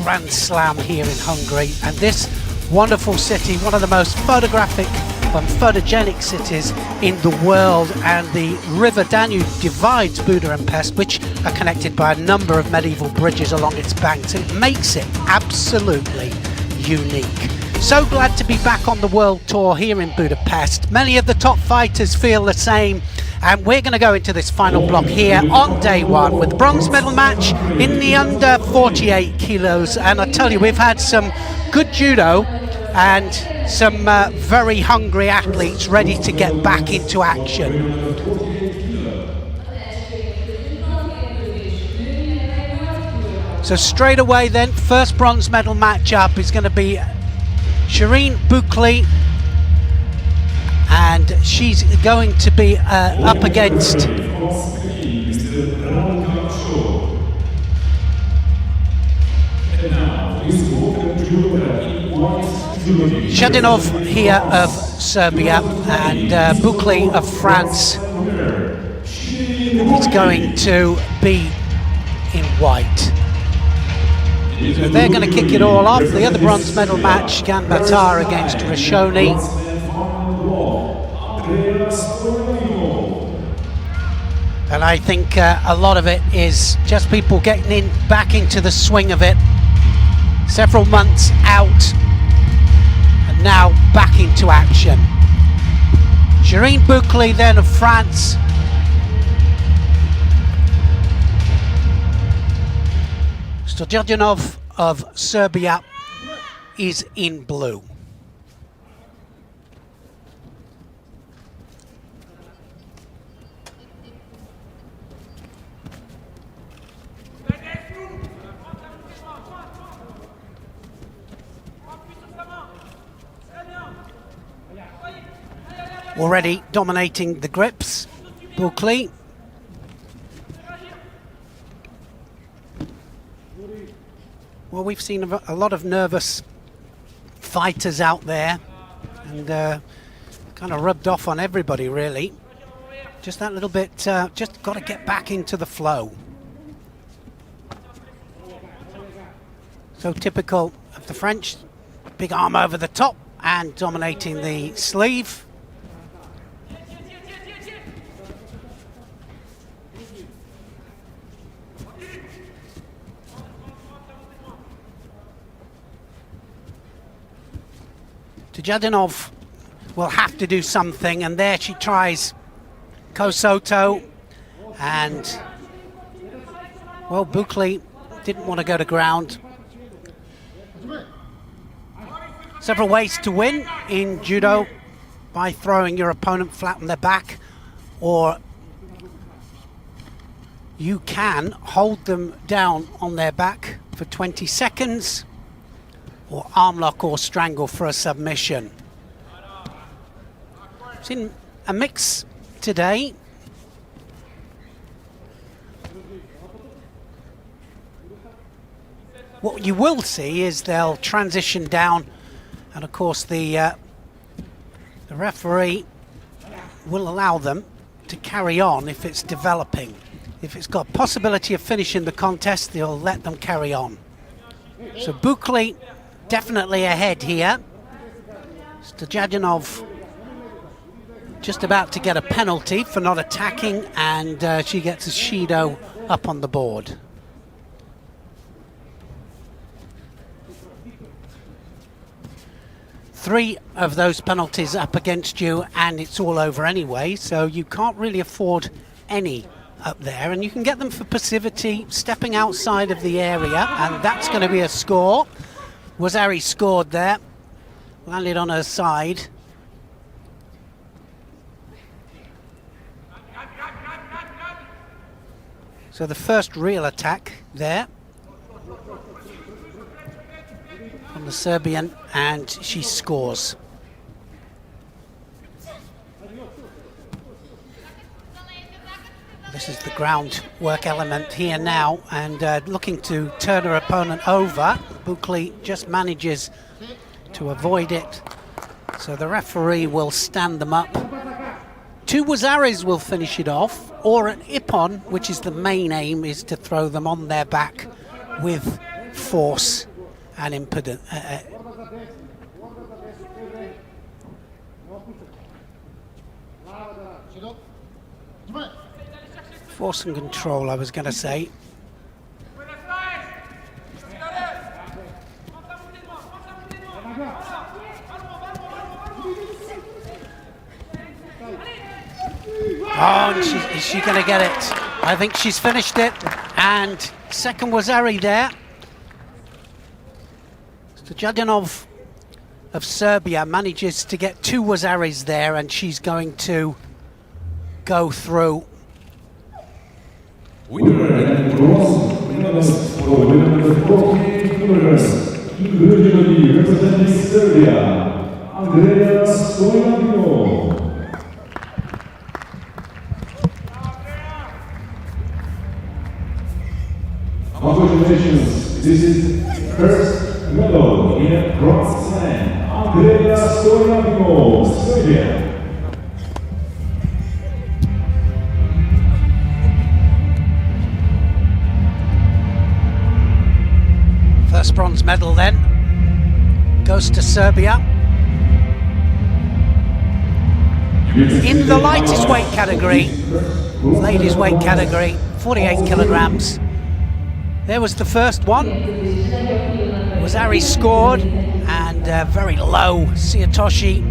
Grand Slam here in Hungary, and this wonderful city, one of the most photographic and photogenic cities in the world, and the River Danube divides Buda and Pest, which are connected by a number of medieval bridges along its banks. It makes it absolutely unique. So glad to be back on the world tour here in Budapest. Many of the top fighters feel the same, and we're going to go into this final block here on day one with the bronze medal match in the under 48 kilos. And I tell you, we've had some good judo and some very hungry athletes ready to get back into action. So straight away then, first bronze medal match up is going to be Shireen Buckley, and she's going to be up against Shadinov here of Serbia, and Buckley of France is going to be in white. So they're going to kick it all off. The other bronze medal match, Ganbatar against Rashoni. And I think a lot of it is just people getting back into the swing of it. Several months out, and now back into action. Shireen Buckley then of France. Stojanov of Serbia is in blue. Already dominating the grips, Buckley. Well, we've seen a lot of nervous fighters out there, and kind of rubbed off on everybody, really. Just that little bit, just got to get back into the flow. So typical of the French, big arm over the top and dominating the sleeve. Jadinov will have to do something, and there she tries Kosoto, and well, Buckley didn't want to go to ground. Several ways to win in judo: by throwing your opponent flat on their back, or you can hold them down on their back for 20 seconds, or arm lock or strangle for a submission. It's in a mix today. What you will see is they'll transition down, and of course the referee will allow them to carry on if it's developing. If it's got possibility of finishing the contest, they'll let them carry on. So Buckley definitely ahead here. Stojanov just about to get a penalty for not attacking, and she gets a Shido up on the board. Three of those penalties up against you, and it's all over anyway, so you can't really afford any up there, and you can get them for passivity, stepping outside of the area, and that's going to be a score. Wazari scored there, landed on her side. So the first real attack there from the Serbian, and she scores. This is the groundwork element here now, and looking to turn her opponent over. Buckley just manages to avoid it, so the referee will stand them up. Two Wazaris will finish it off, or an Ippon, which is the main aim, is to throw them on their back with force and impedant. Force and control, I was going to say. Oh, and is she going to get it? I think she's finished it. And second was Ari there. Stojanov of Serbia manages to get 2 Wazaris there, and she's going to go through. Winner bronze for women 48 kilograms, individually representing Serbia, Andrea Stoyanov. Congratulations, this is first medal in a Grand Slam, Andrea Stoyanov, Serbia. First bronze medal then goes to Serbia. In the lightest weight category, ladies weight category, 48 kilograms. There was the first one. Wazari scored, and very low Siatoshi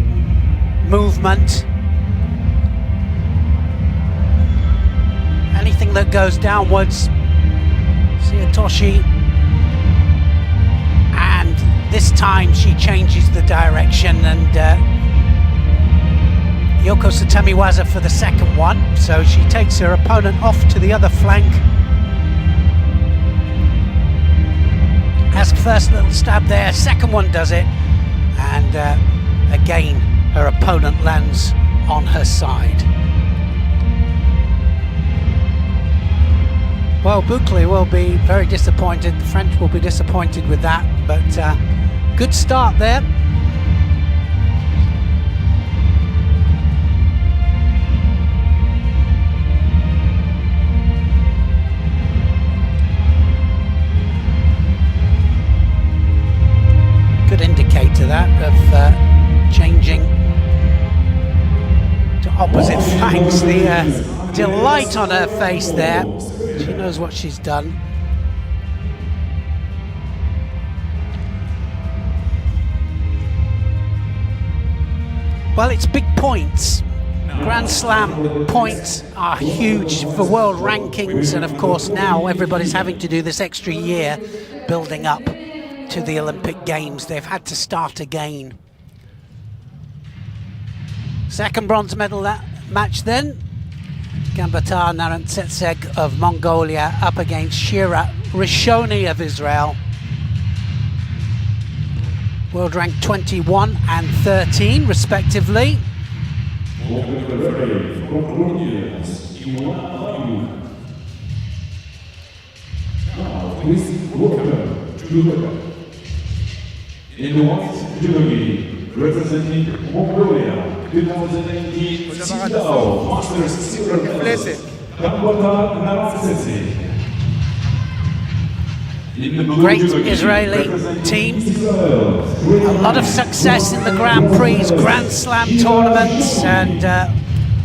movement. Anything that goes downwards, Siatoshi. And this time she changes the direction, and Yoko Satemiwaza for the second one. So she takes her opponent off to the other flank. Has first little stab there, second one does it, and again her opponent lands on her side. Well, Buckley will be very disappointed, the French will be disappointed with that, but good start there. Good indicator that of changing to opposite flanks. The delight on her face there. She knows what she's done. Well, it's big points. Grand Slam points are huge for world rankings, and of course now everybody's having to do this extra year building up to the Olympic Games. They've had to start again. Second bronze medal match then. Gambatar Narantsetseg of Mongolia up against Shira Rishoni of Israel. World rank 21 and 13 respectively. In the white jury, representing Mongolia, 2019 Tsingtao Masters Silver Medalist, Gambatar Narantsetseg. Great Israeli team. A lot of success in the Grand Prix, Grand Slam tournaments, and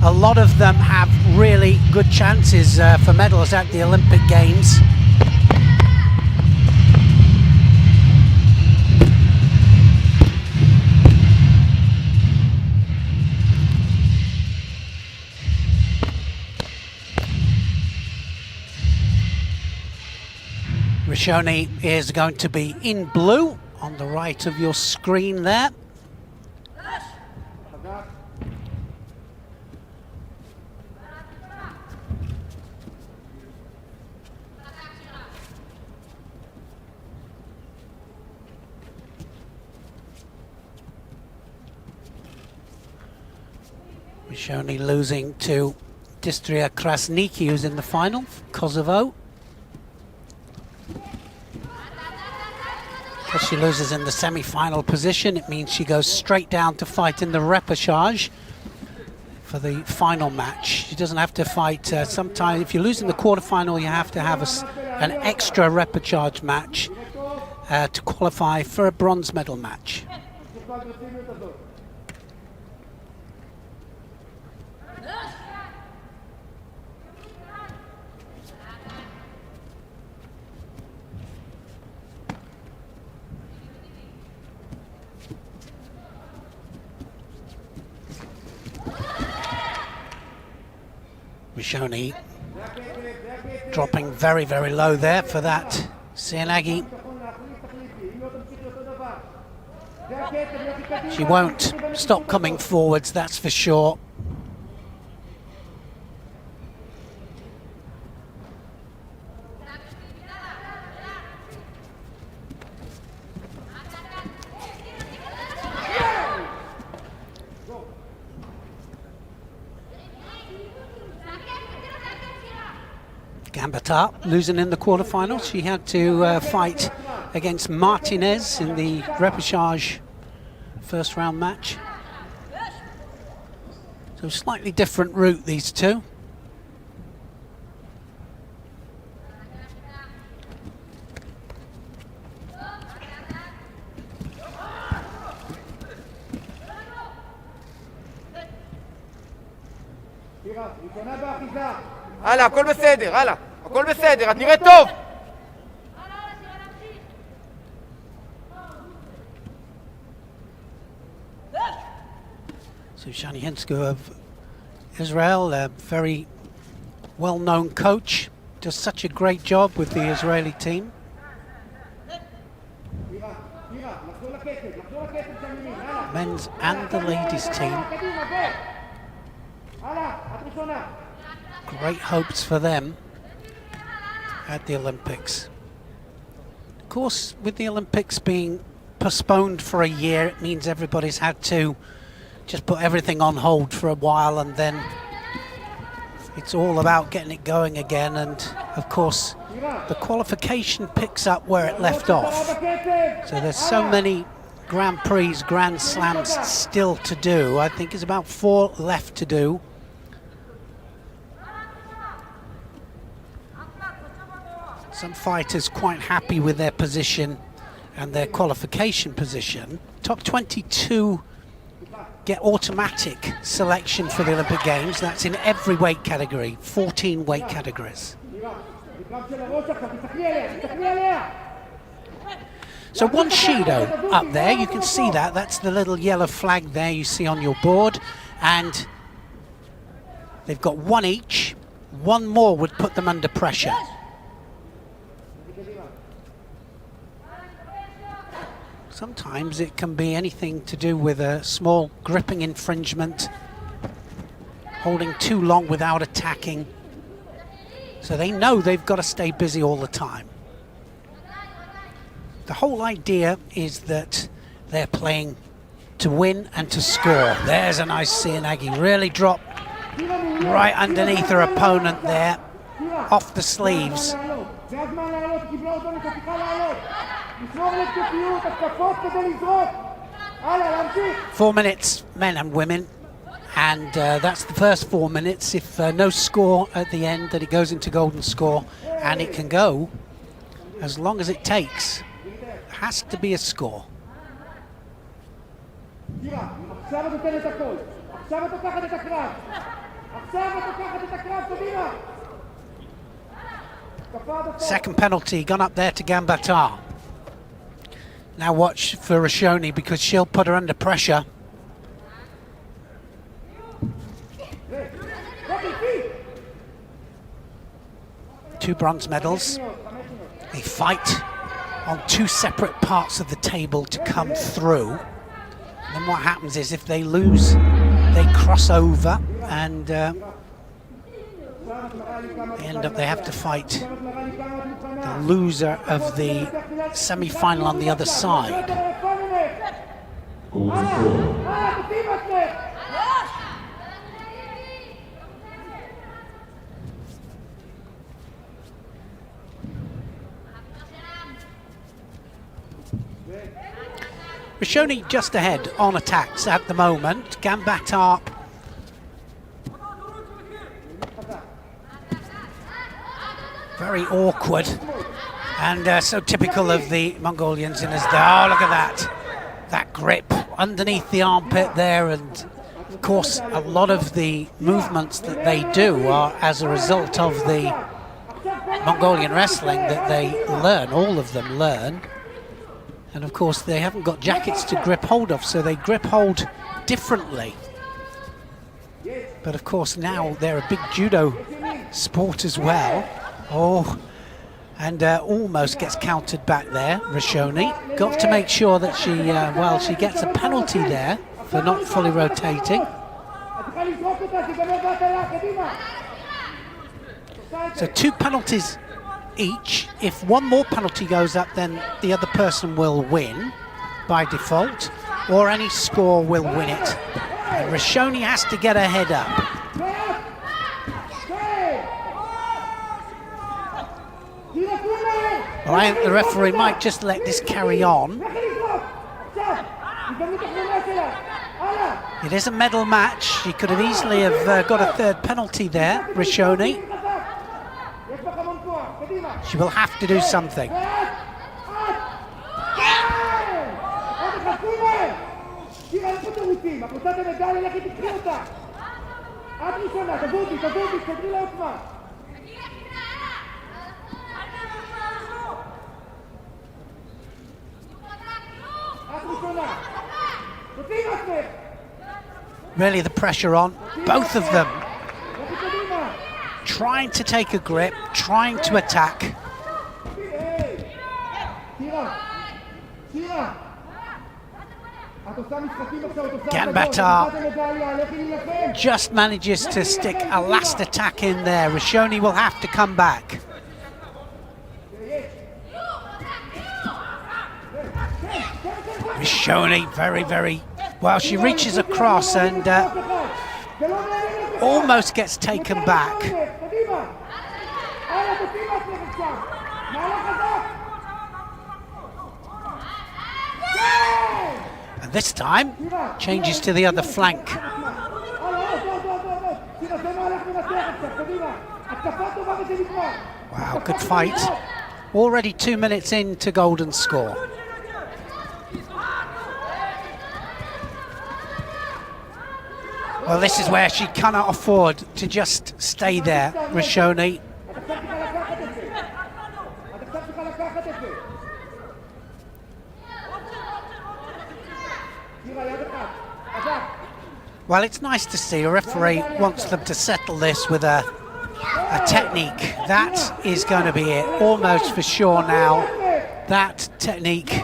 a lot of them have really good chances for medals at the Olympic Games. Rishoni is going to be in blue on the right of your screen there. Rishoni losing to Distria Krasniki, who's in the final, Kosovo. If she loses in the semi-final position, it means she goes straight down to fight in the repechage for the final match. She doesn't have to fight. Sometimes if you lose in the quarterfinal, you have to have an extra repechage match to qualify for a bronze medal match. Rishoni dropping very, very low there for that Sianagi. She won't stop coming forwards, that's for sure. Gambetta losing in the quarterfinals. She had to fight against Martinez in the repechage first round match. So slightly different route, these two. הלאה, הכל בסדר, הלאה, הכל בסדר, את נראית טוב. So Shani Hensko of Israel, a very well-known coach, does such a great job with the Israeli team. Men's and the ladies team. Great hopes for them at the Olympics. Of course, with the Olympics being postponed for a year, it means everybody's had to just put everything on hold for a while, and then it's all about getting it going again. And of course, the qualification picks up where it left off. So there's so many Grand Prix, Grand Slams still to do. I think it's about 4 left to do. Some fighters quite happy with their position and their qualification position. Top 22 get automatic selection for the Olympic Games. That's in every weight category, 14 weight categories. So one Shido up there, you can see that. That's the little yellow flag there you see on your board. And they've got 1 each. 1 more would put them under pressure. Sometimes it can be anything to do with a small gripping infringement, holding too long without attacking. So they know they've got to stay busy all the time. The whole idea is that they're playing to win and to score. There's a nice Sianagi, really dropped right underneath her opponent there, off the sleeves. 4 minutes, men and women, and that's the first 4 minutes. If no score at the end, then it goes into golden score, and it can go as long as it takes. It has to be a score. Second penalty gone up there to Gambetta. Now watch for Rishoni, because she'll put her under pressure. Two bronze medals. They fight on 2 separate parts of the table to come through. Then what happens is, if they lose, they cross over, and they have to fight the loser of the semi-final on the other side. Rishoni just ahead on attacks at the moment. Gambetta very awkward And so typical of the Mongolians in as oh, look at that grip underneath the armpit there. And of course, a lot of the movements that they do are as a result of the Mongolian wrestling that they learn, all of them learn. And of course, they haven't got jackets to grip hold of, so they grip hold differently. But of course, now they're a big judo sport as well. Oh, and almost gets countered back there, Rishoni. Got to make sure that she, well, she gets a penalty there for not fully rotating. So 2 penalties each. If one more penalty goes up, then the other person will win by default, or any score will win it. And Rishoni has to get her head up. Well, I think the referee might just let this carry on. It is a medal match. She could have easily have got a 3rd penalty there, Rishoni. She will have to do something. Really the pressure on, both of them. Trying to take a grip, trying to attack. Gambatar just manages to stick a last attack in there. Rishoni will have to come back. Rishoni very well, she reaches across and almost gets taken back. And this time changes to the other flank. Wow, good fight. Already 2 minutes into golden score. Well, this is where she cannot afford to just stay there, Rishoni. Well, it's nice to see a referee wants them to settle this with a technique. That is going to be it, almost for sure now. That technique,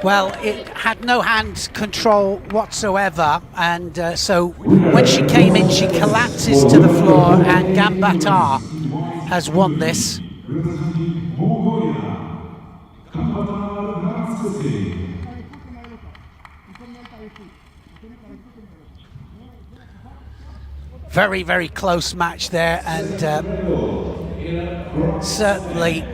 well, it had no hand control whatsoever, and so when she came in, she collapses to the floor, and Gambatar has won this. Very close match there, and certainly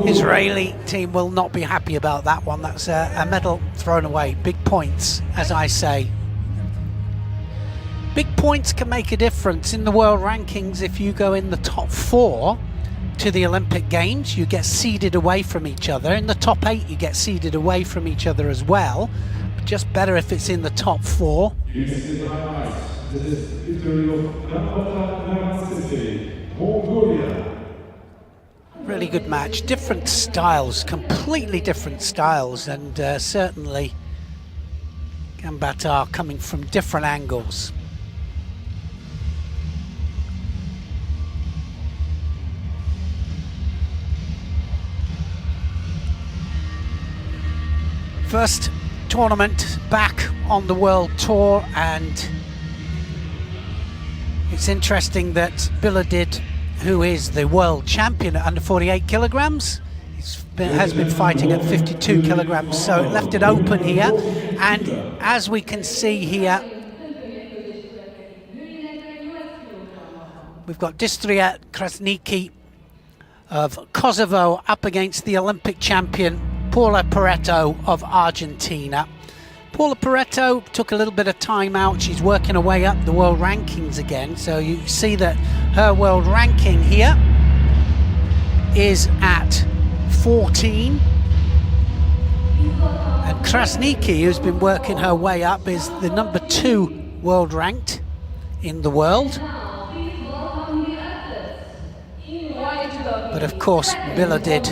Israeli team will not be happy about that one. That's a medal thrown away. Big points, as I say. Big points can make a difference in the world rankings. If you go in the top 4 to the Olympic Games, you get seeded away from each other. In the top 8, you get seeded away from each other as well. But just better if it's in the top 4. Really good match. Different styles, completely different styles, and certainly Gambatar coming from different angles. First tournament back on the world tour, and it's interesting that Biladid, who is the world champion at under 48 kilograms, has been fighting at 52 kilograms, so it left it open here. And as we can see here, we've got Distria Krasniki of Kosovo up against the Olympic champion Paula Paretto of Argentina. Paula Paretto took a little bit of time out. She's working her way up the world rankings again, so you see that her world ranking here is at 14. And Krasniki, who's been working her way up, is the number 2 world ranked in the world. But of course, Miller did,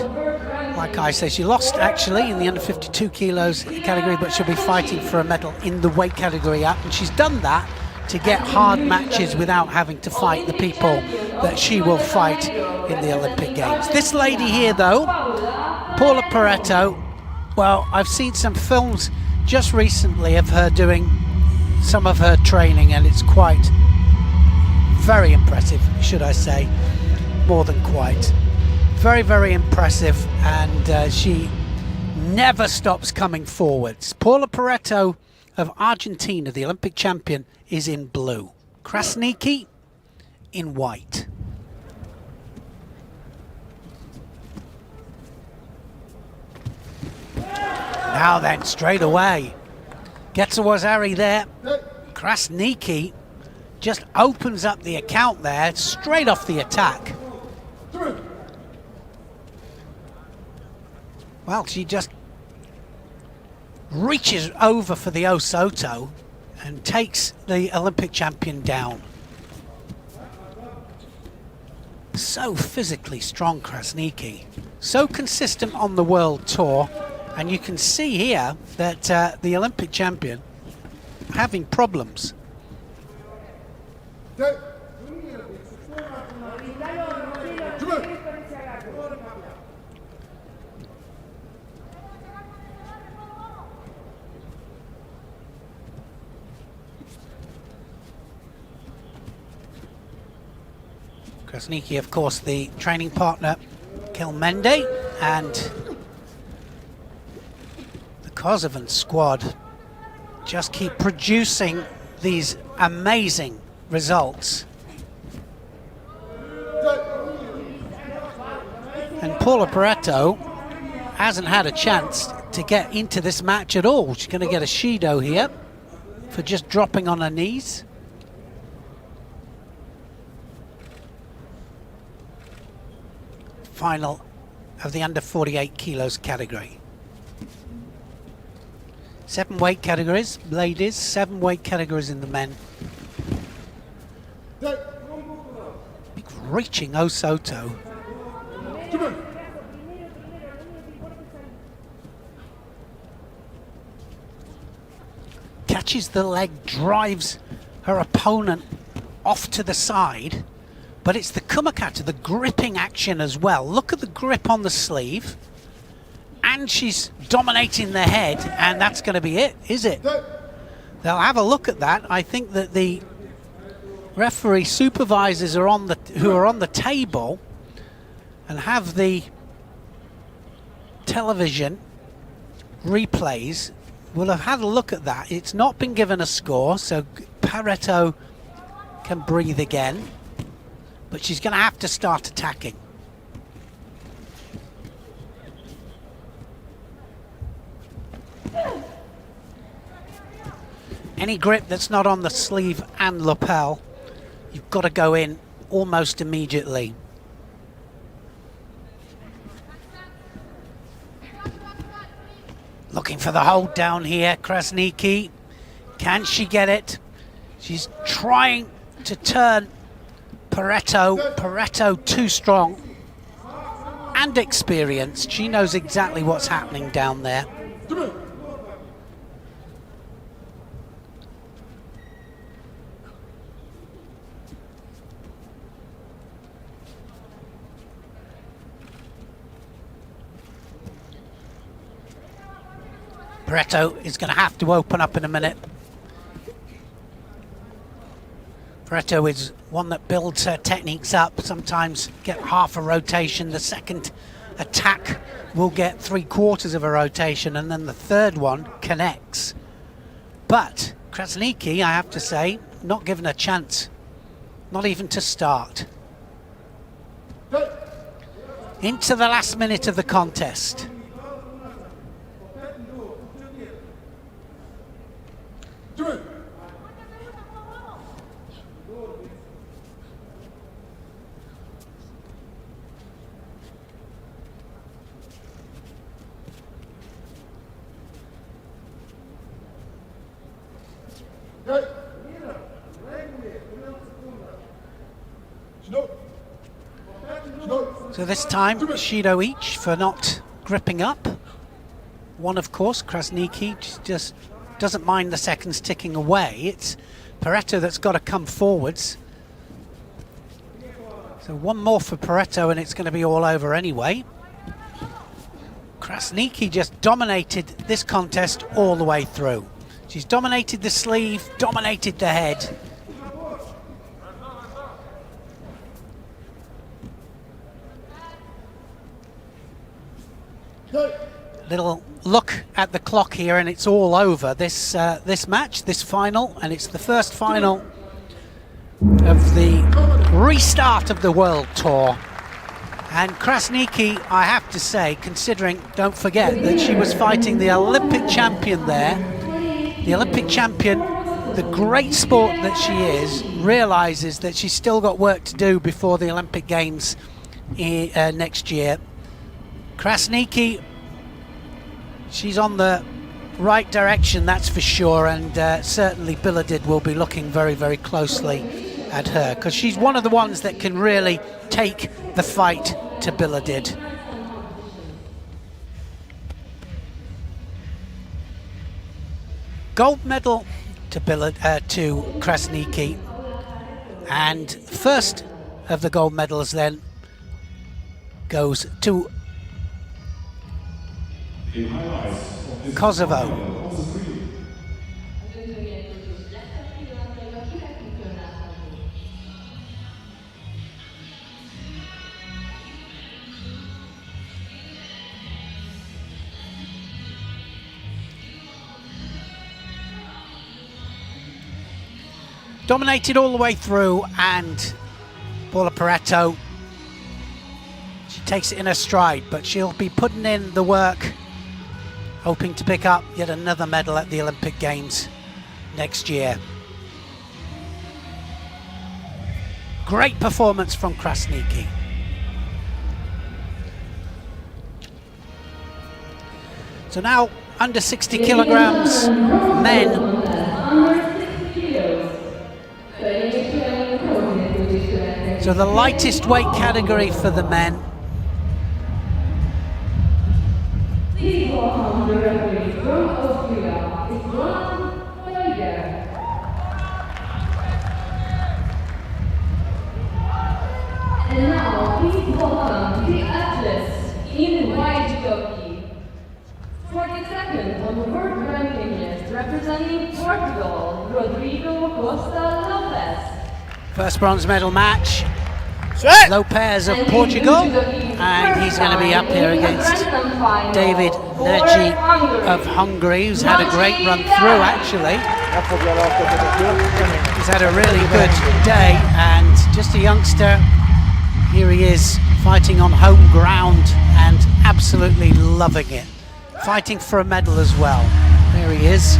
like I say, she lost actually in the under 52 kilos category, but she'll be fighting for a medal in the weight category up. And she's done that to get hard matches without having to fight the people that she will fight in the Olympic Games. This lady here, though, Paula Paretto, well, I've seen some films just recently of her doing some of her training, and it's quite very impressive, should I say, more than quite. Very, very impressive, and she never stops coming forwards. Paula Paretto of Argentina, the Olympic champion, is in blue. Krasniki in white. Now then, straight away, Getzawazari there. Krasniki just opens up the account there, straight off the attack. Well, she just reaches over for the Osoto and takes the Olympic champion down. So physically strong, Krasniki. So consistent on the world tour. And you can see here that the Olympic champion having problems. Krasniki, of course, the training partner, Kelmende, and the Kosovan squad just keep producing these amazing results. And Paula Paretto hasn't had a chance to get into this match at all. She's going to get a Shido here for just dropping on her knees. Final of the under 48 kilos category. 7 weight categories, ladies, 7 weight categories in the men. Big reaching Osoto. Catches the leg, drives her opponent off to the side. But it's the kumikata, the gripping action as well. Look at the grip on the sleeve. And she's dominating the head, and that's going to be it, is it? They'll have a look at that. I think that the referee supervisors are who are on the table and have the television replays will have had a look at that. It's not been given a score, so Paretto can breathe again. But she's going to have to start attacking. Any grip that's not on the sleeve and lapel, you've got to go in almost immediately. Looking for the hold down here, Krasniki. Can she get it? She's trying to turn Paretto too strong and experienced. She knows exactly what's happening down there. Paretto is going to have to open up in a minute. Paretto is one that builds her techniques up, sometimes get half a rotation, the second attack will get 3/4 of a rotation, and then the third one connects. But Krasniki, I have to say, not given a chance, not even to start. Into the last minute of the contest. So this time, Shido each for not gripping up. One, of course, Krasniki just doesn't mind the seconds ticking away. It's Paretto that's got to come forwards. So one more for Paretto and it's going to be all over anyway. Krasniki just dominated this contest all the way through. She's dominated the sleeve, dominated the head. Little look at the clock here and it's all over. This match, this final, and it's the first final of the restart of the World Tour. And Krasniki, I have to say, considering, don't forget that she was fighting the Olympic champion there, the Olympic champion, the great sport that she is, realizes that she's still got work to do before the Olympic Games next year. Krasniki, she's on the right direction, that's for sure, and certainly Biladid will be looking very, very closely at her, because she's one of the ones that can really take the fight to Biladid. Gold medal to Krasniki, and first of the gold medals then goes to Kosovo. Dominated all the way through, and Paula Paretto, she takes it in her stride, but she'll be putting in the work, hoping to pick up yet another medal at the Olympic Games next year. Great performance from Krasniki. So now under 60 kilograms men. So the lightest weight category for the men. Please welcome the referee from Austria, and now please welcome the athletes in white jockey. 42nd on the world ranking list, representing Portugal, Rodrigo Costa Lopez. First bronze medal match. Lopez of Portugal, and he's going to be up here against David Nagy of Hungary, who's had a great run through actually. He's had a really good day, and just a youngster. Here he is fighting on home ground and absolutely loving it. Fighting for a medal as well. There he is.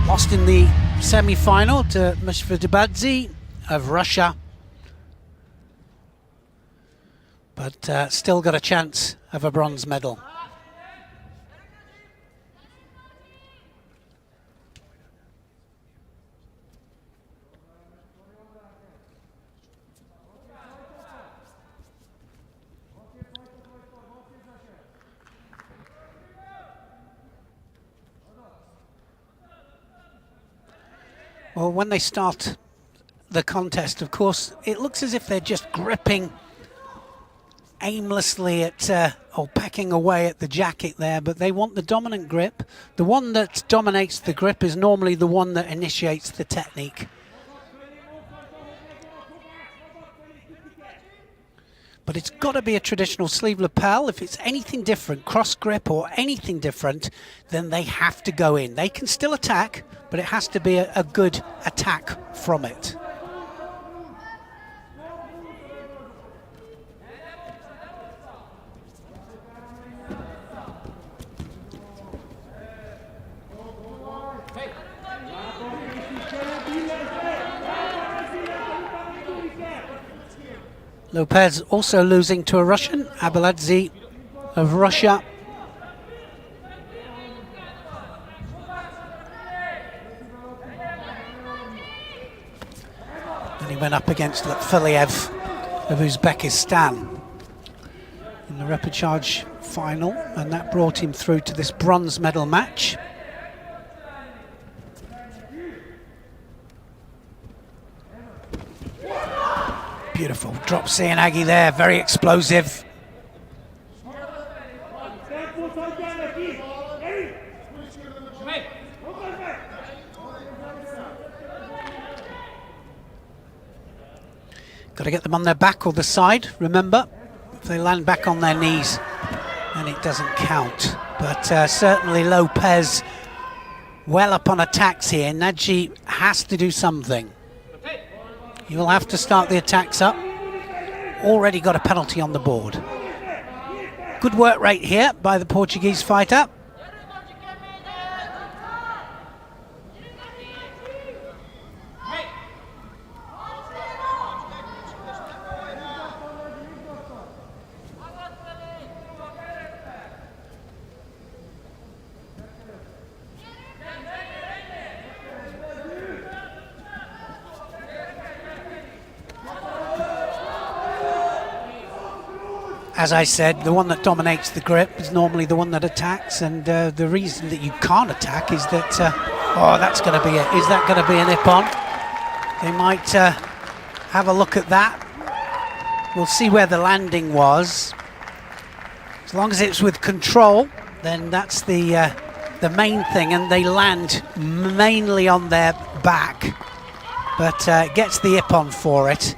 Lost in the semi-final to Mashvidabadze of Russia, but still got a chance of a bronze medal. Well, when they start the contest, of course, it looks as if they're just gripping aimlessly at, or pecking away at the jacket there, but they want the dominant grip. The one that dominates the grip is normally the one that initiates the technique. But it's got to be a traditional sleeve lapel. If it's anything different, cross grip or anything different, then they have to go in. They can still attack, but it has to be a good attack from it. Lopez also losing to a Russian, Abeladze of Russia. And he went up against Lutfuliev of Uzbekistan in the repechage final, and that brought him through to this bronze medal match. Beautiful drop Seoinage there, very explosive. Got to get them on their back or the side, remember. If they land back on their knees, then it doesn't count. But certainly Lopez well up on attacks here. Nagy has to do something. He will have to start the attacks up. Already got a penalty on the board. Good work rate here by the Portuguese fighter. As I said, the one that dominates the grip is normally the one that attacks, and the reason that you can't attack is that, oh, that's going to be it. Is that going to be an Ippon? They might have a look at that. We'll see where the landing was. As long as it's with control, then that's the main thing, and they land mainly on their back, but gets the Ippon for it.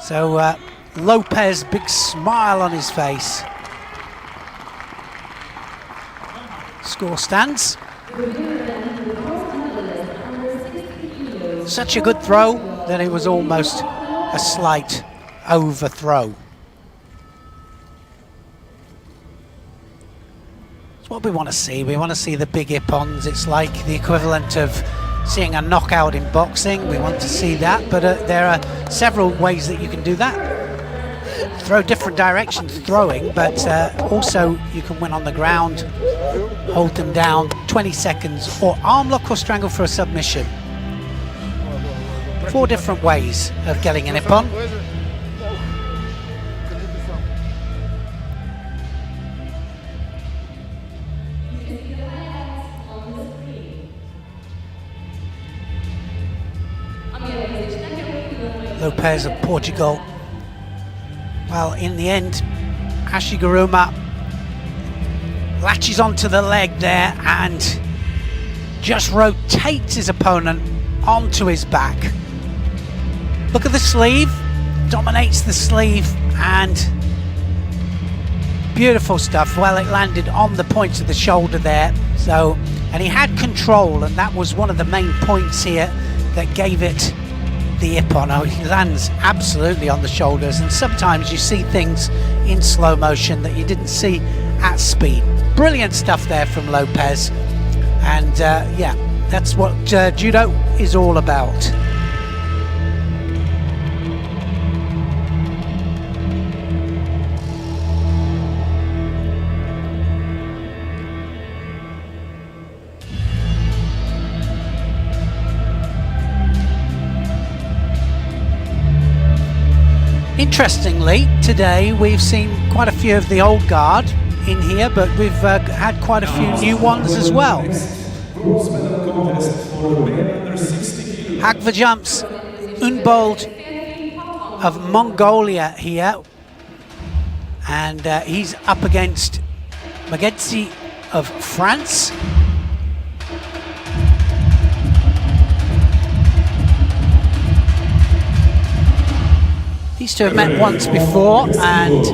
So Lopez, big smile on his face. Score stands. Such a good throw that it was almost a slight overthrow. That's what we want to see. We want to see the big Ippons. It's like the equivalent of seeing a knockout in boxing. We want to see that, but there are several ways that you can do that. Throw different directions throwing, but also you can win on the ground, hold them down 20 seconds, or arm lock or strangle for a submission. 4 different ways of getting an Ippon. Lopez of Portugal. Well, in the end, Hashiguruma latches onto the leg there and just rotates his opponent onto his back. Look at the sleeve, dominates the sleeve, and beautiful stuff. Well, it landed on the points of the shoulder there, so, and he had control, and that was one of the main points here that gave it the Ippon. Oh, he lands absolutely on the shoulders, and sometimes you see things in slow motion that you didn't see at speed. Brilliant stuff there from Lopez, and yeah, that's what judo is all about. Interestingly, today we've seen quite a few of the old guard in here, but we've had quite a few new ones as well. Hagvajumps Unbold of Mongolia here, and he's up against Magetsi of France. These two have met once before, and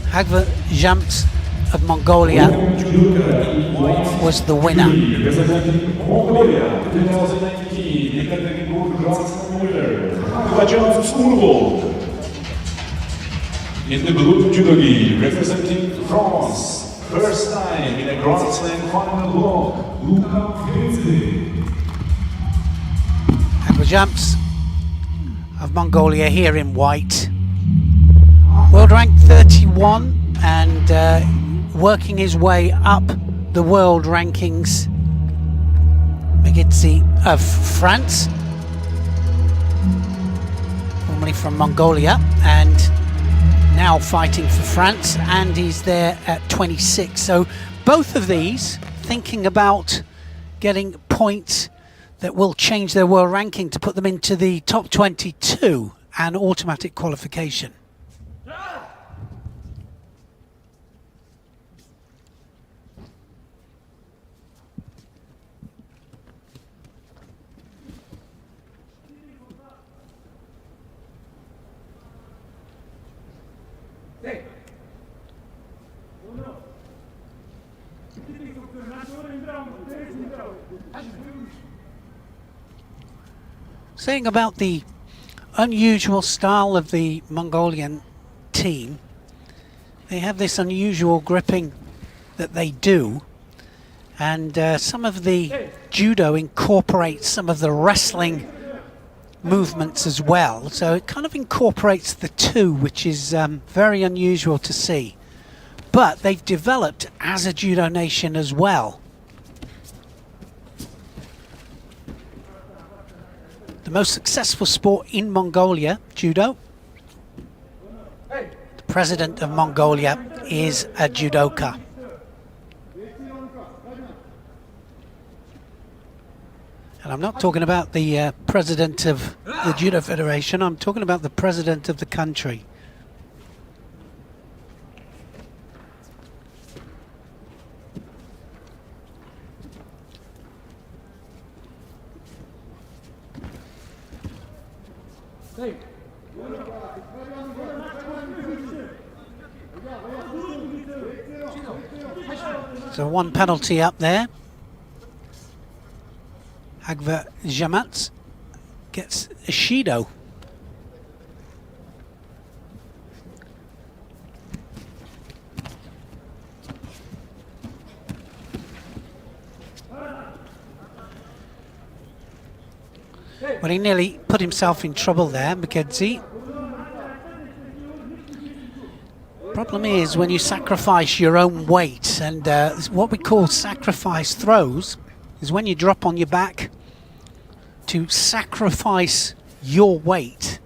Hagvajumps of Mongolia was the winner. In the blue judogi, representing France, first time in a Grand Slam final block, Hagvajumps of Mongolia here in white. World rank 31 and working his way up the world rankings. Magetsi of France. formerly from Mongolia and now fighting for France, and he's there at 26. So both of these thinking about getting points that will change their world ranking to put them into the top 22 and automatic qualification. Saying about the unusual style of the Mongolian team, they have this unusual gripping that they do, and some of the judo incorporates some of the wrestling movements as well, so it kind of incorporates the two, which is very unusual to see. But they've developed as a judo nation as well. The most successful sport in Mongolia, judo. The president of Mongolia is a judoka. And I'm not talking about the president of the Judo Federation, I'm talking about the president of the country. So one penalty up there. Agva Jamats gets a Shido. Well, he nearly put himself in trouble there, Mckenzie. Problem is when you sacrifice your own weight, and what we call sacrifice throws is when you drop on your back to sacrifice your weight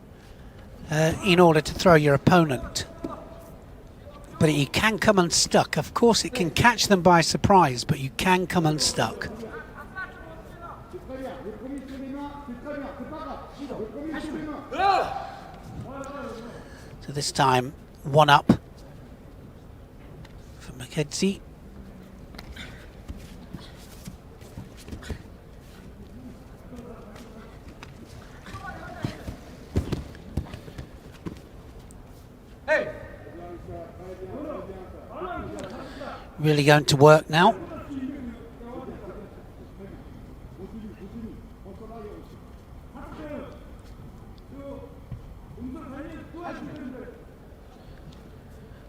in order to throw your opponent. But you can come unstuck. Of course it can catch them by surprise, but you can come unstuck. So this time, one up for Mckenzie. Really going to work now.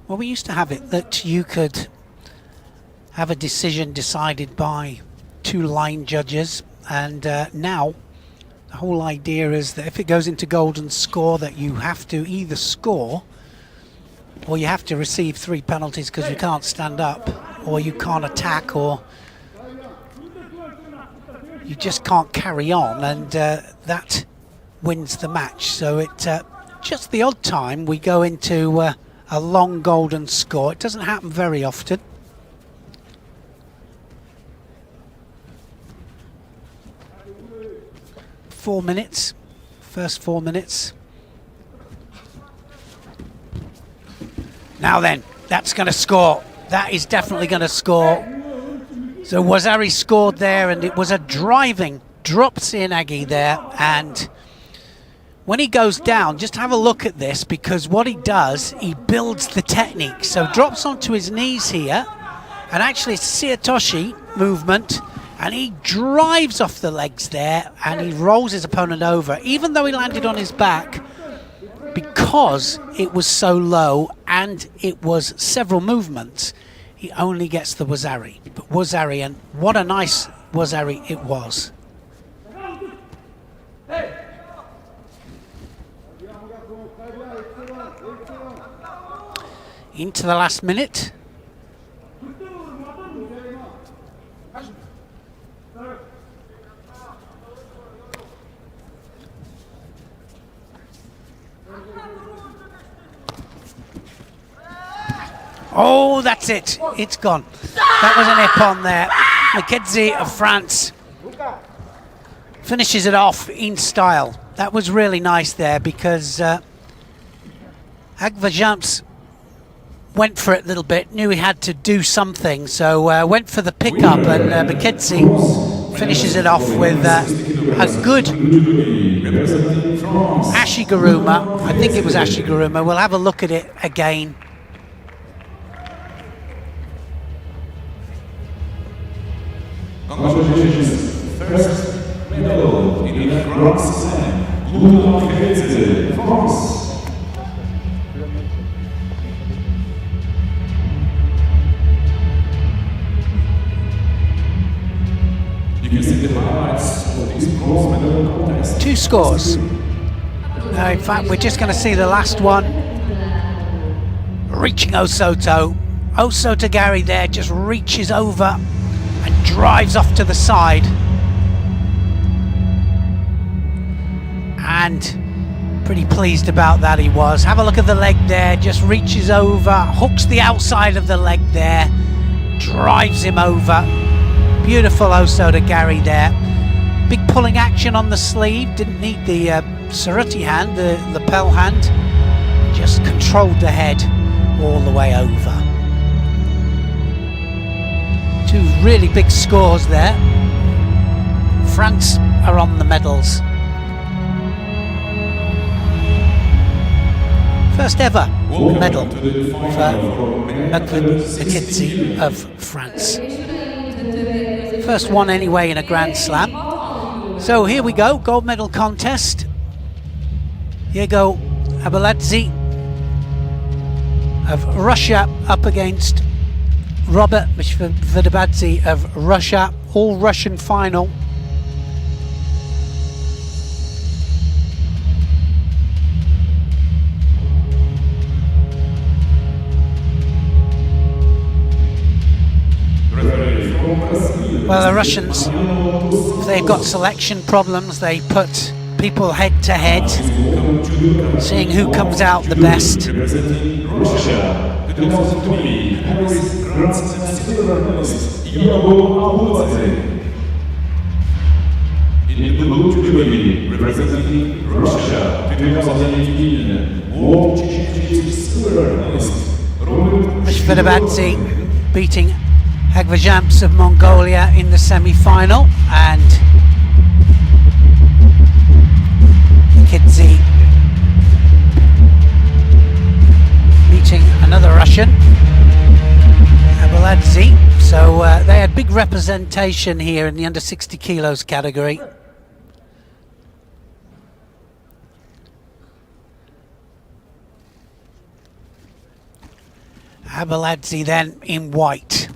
Well, we used to have it that you could have a decision decided by two line judges, and now the whole idea is that if it goes into golden score, that you have to either score or you have to receive 3 penalties because you can't stand up, or you can't attack, or you just can't carry on, and that wins the match. So it just the odd time we go into a long golden score. It doesn't happen very often. Four minutes, first 4 minutes. Now then, that's going to score. That is definitely going to score. So Wazari scored there, and it was a driving drop Sianagi there. And when he goes down, just have a look at this, because what he does, he builds the technique. So drops onto his knees here, and actually it's Siatoshi movement, and he drives off the legs there, and he rolls his opponent over, even though he landed on his back. Because it was so low and it was several movements, he only gets the Wazari. But Wazari, and what a nice Wazari it was. Into the last minute. Oh, that's it. It's gone. That was an hip on there. Mckenzie of France finishes it off in style. That was really nice there because Agvajamps went for it a little bit, knew he had to do something, so went for the pickup, and Mckenzie finishes it off with a good Ashiguruma. I think it was Ashiguruma. We'll have a look at it again. Congratulations. First medal in the Grand Slam. Mckenzie, France. You can see the highlights of this bronze medal contest. Two scores. In fact, we're just going to see the last one. Reaching Osoto. Osoto Gary there just reaches over and drives off to the side. And pretty pleased about that he was. Have a look at the leg there, just reaches over, hooks the outside of the leg there, drives him over. Beautiful Osoto Gary there. Big pulling action on the sleeve, didn't need the Saruti hand, the lapel hand, just controlled the head all the way over. Two really big scores there. France are on the medals. First ever medal for Mckenzie of France. First one anyway in a Grand Slam. So here we go, gold medal contest. Diego Abeladze of Russia up against Robert Mishvedabadze of Russia, all Russian final. Well, the Russians, if they've got selection problems, they put people head to head, seeing who comes out the best. Russia, 2020 Paris Grand Slam silver medalist Diego Abeladze. In the blue category, representing Russia, 2018 World Championship silver medalist Mishvedabadze beating Agvajamps of Mongolia in the semi-final, and Mckenzie beating another Russian, Abeladze. So they had big representation here in the under 60 kilos category. Abeladze then in white.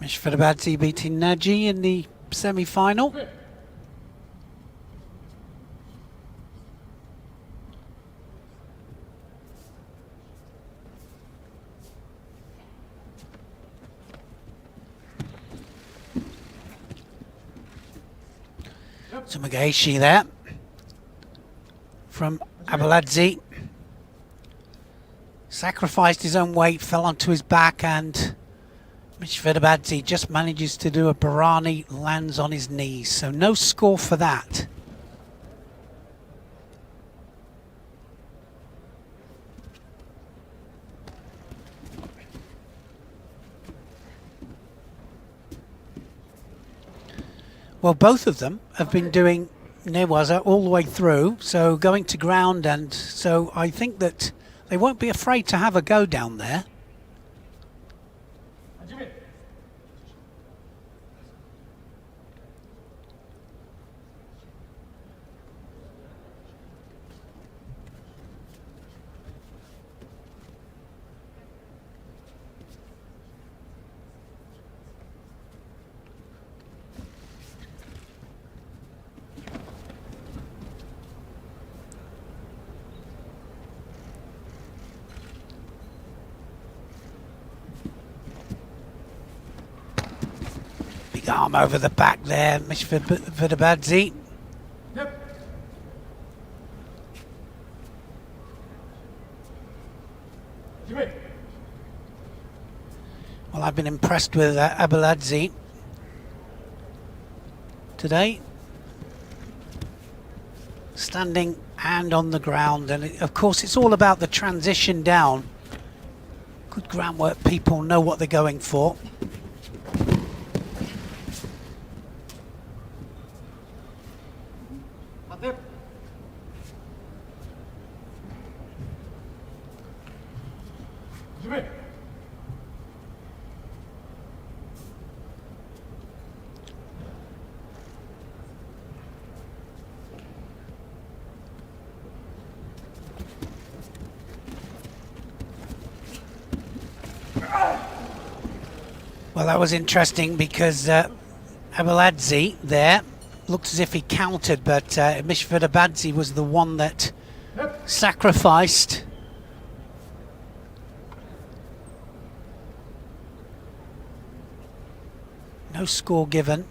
Mishvedabadze beating Naji in the semi-final. Sumagaeshi there from Abeladze. Sacrificed his own weight, fell onto his back, and Mishvedabadze just manages to do a Barani, lands on his knees. So no score for that. Well, both of them have been doing Newaza all the way through, so going to ground, and so I think that they won't be afraid to have a go down there. Big arm over the back there, Vidabadze. Well, I've been impressed with Abeladze today. Standing and on the ground, and of course it's all about the transition down. Good groundwork, people know what they're going for. Well, that was interesting because Abeladze there looked as if he countered, but Vidabadze was the one that sacrificed. No score given.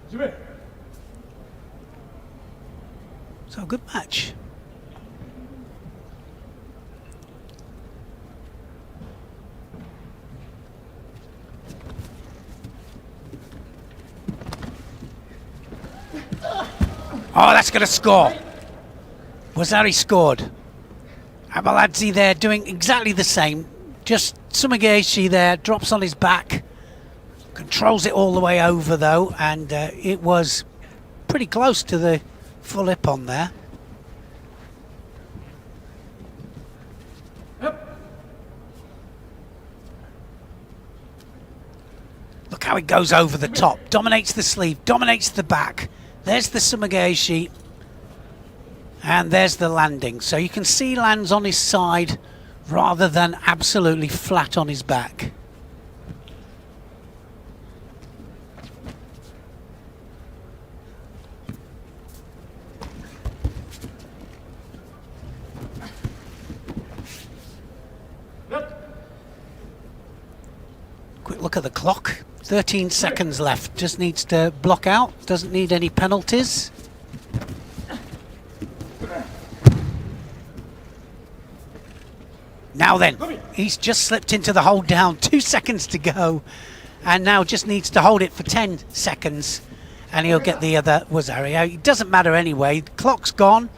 So, good match. Oh, that's going to score. Wazari scored. Abeladze there doing exactly the same. Just Sumigaeshi there, drops on his back. Controls it all the way over though, and it was pretty close to the full ippon there. Look how it goes over the top. Dominates the sleeve, dominates the back. There's the Sumigaeshi, and there's the landing. So you can see lands on his side rather than absolutely flat on his back. Quick look at the clock. 13 seconds left. Just needs to block out. Doesn't need any penalties. Now then, he's just slipped into the hold down. 2 seconds to go. And now just needs to hold it for 10 seconds. And he'll get the other Wazari out. It doesn't matter anyway. The clock's gone.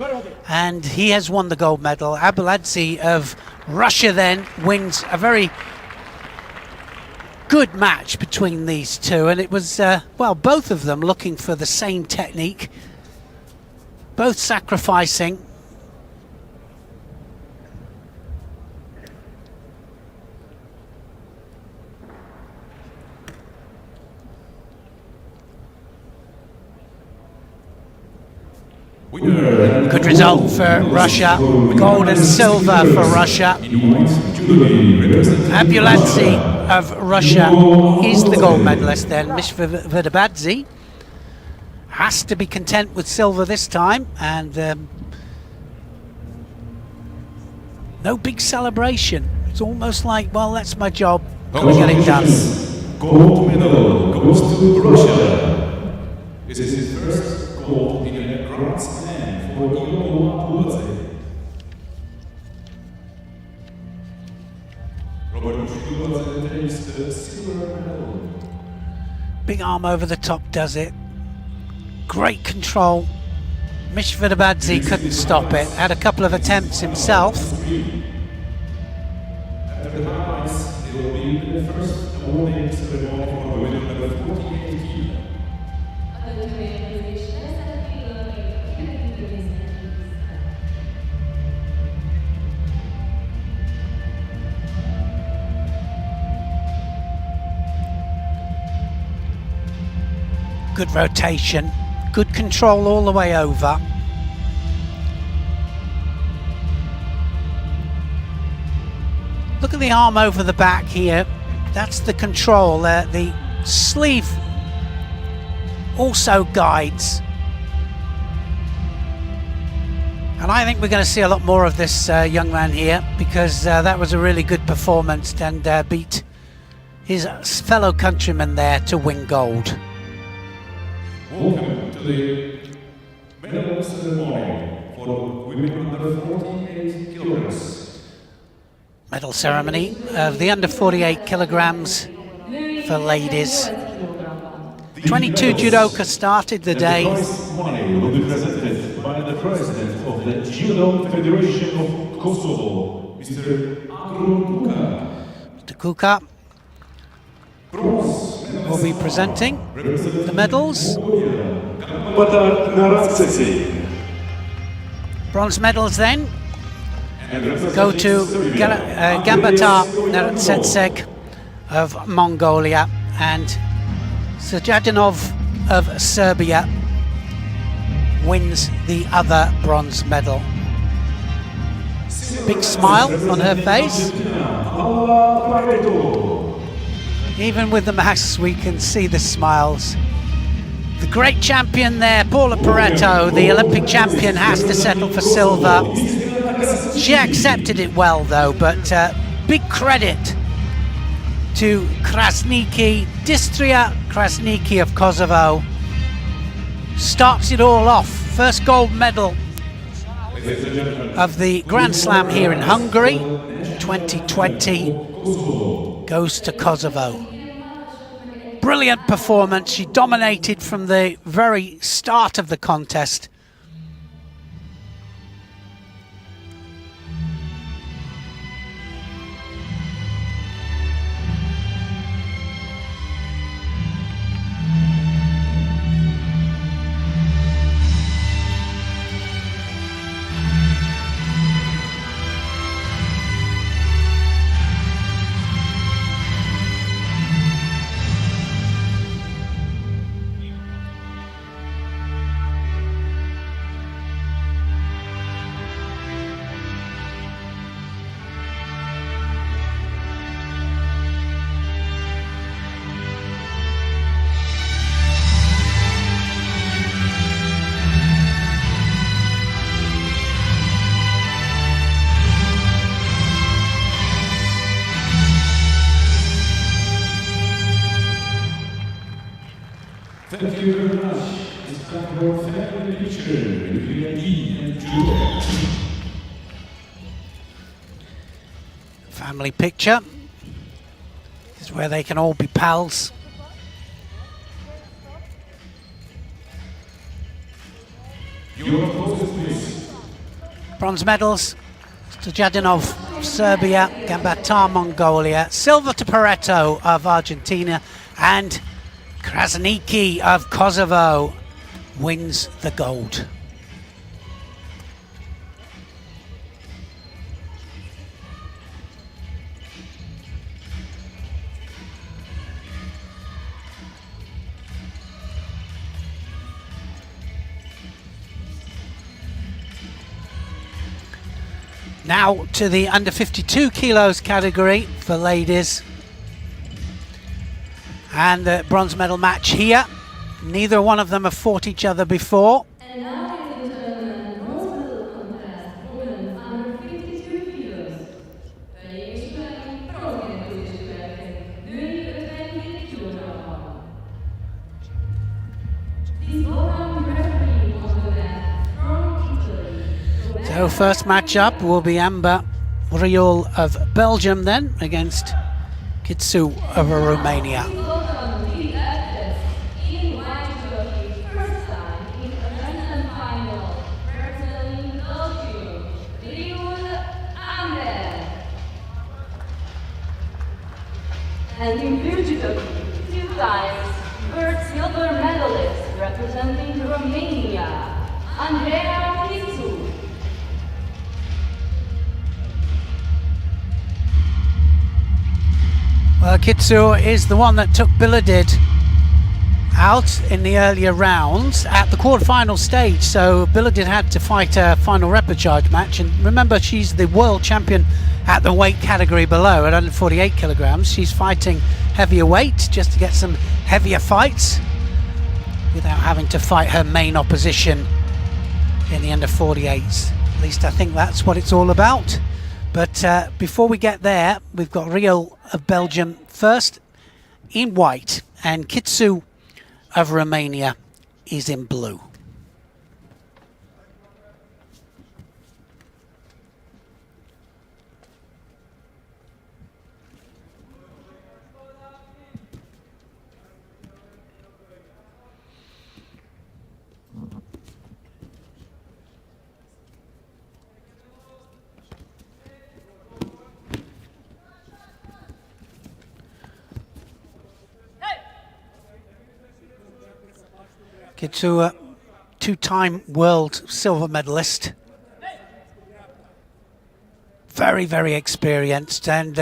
And he has won the gold medal. Abeladze of Russia then wins a very good match between these two, and it was well, both of them looking for the same technique, both sacrificing. Good result for Russia. Gold and silver for Russia. Abeladze of Russia is the gold medalist then. Vidabadze has to be content with silver this time, and no big celebration. It's almost like, well, that's my job. Can we get it done? Gold medal goes to Russia. This is his first gold in a Grand Slam for Paula. Big arm over the top does it. Great control. Vidabadze couldn't stop it. Had a couple of attempts himself. After the highlights, they will be the first awarding ceremony for women number 48 kilo. Good rotation, good control all the way over. Look at the arm over the back here. That's the control there. The sleeve also guides. And I think we're going to see a lot more of this young man here, because that was a really good performance, and beat his fellow countrymen there to win gold. Welcome to the medal ceremony for women under 48 kilograms. Medal ceremony of the under 48 kilograms for ladies. 22 judoka started the day. The prize money will be presented by the president of the Judo Federation of Kosovo, Mr. Kuka. Mr. Kuka will be presenting the medals. Bronze medals then go to Gambatar Naratsetseg of Mongolia and Sajadinov of Serbia wins the other bronze medal. Big smile on her face. Even with the masks we can see the smiles. The great champion there, Paula Paretto, the Olympic champion, has to settle for silver. She accepted it well though, but big credit to Krasniki, Distria Krasniki of Kosovo. Starts it all off. First gold medal of the Grand Slam here in Hungary, 2020, goes to Kosovo. Brilliant performance. She dominated from the very start of the contest. Thank you very much. It's time for a family picture with Dean and Julia. Family picture. This is where they can all be pals. Your poses, please. Bronze medals to Jadinov, Serbia, Gambatar, Mongolia, silver to Paretto of Argentina, and Krasniki of Kosovo wins the gold. Now to the under 52 kilos category for ladies. And the bronze medal match here. Neither one of them have fought each other before. And now, ladies and gentlemen, bronze medal contest for women under 52 kilos. So first match up will be Amber Riol of Belgium then against Kitsu of Romania. And in Virtuosi, 2 times world silver medalist representing Romania, Andrea Kitsu. Well, Kitsu is the one that took Biladid out in the earlier rounds at the quarterfinal stage, so Biladid had to fight a final repechage match, and remember she's the world champion at the weight category below at under 48 kilograms. She's fighting heavier weight just to get some heavier fights without having to fight her main opposition in the under 48s. At least I think that's what it's all about. But before we get there, we've got Riol of Belgium first in white and Kitsu of Romania is in blue. Kitsu, two-time world silver medalist. Very, very experienced, and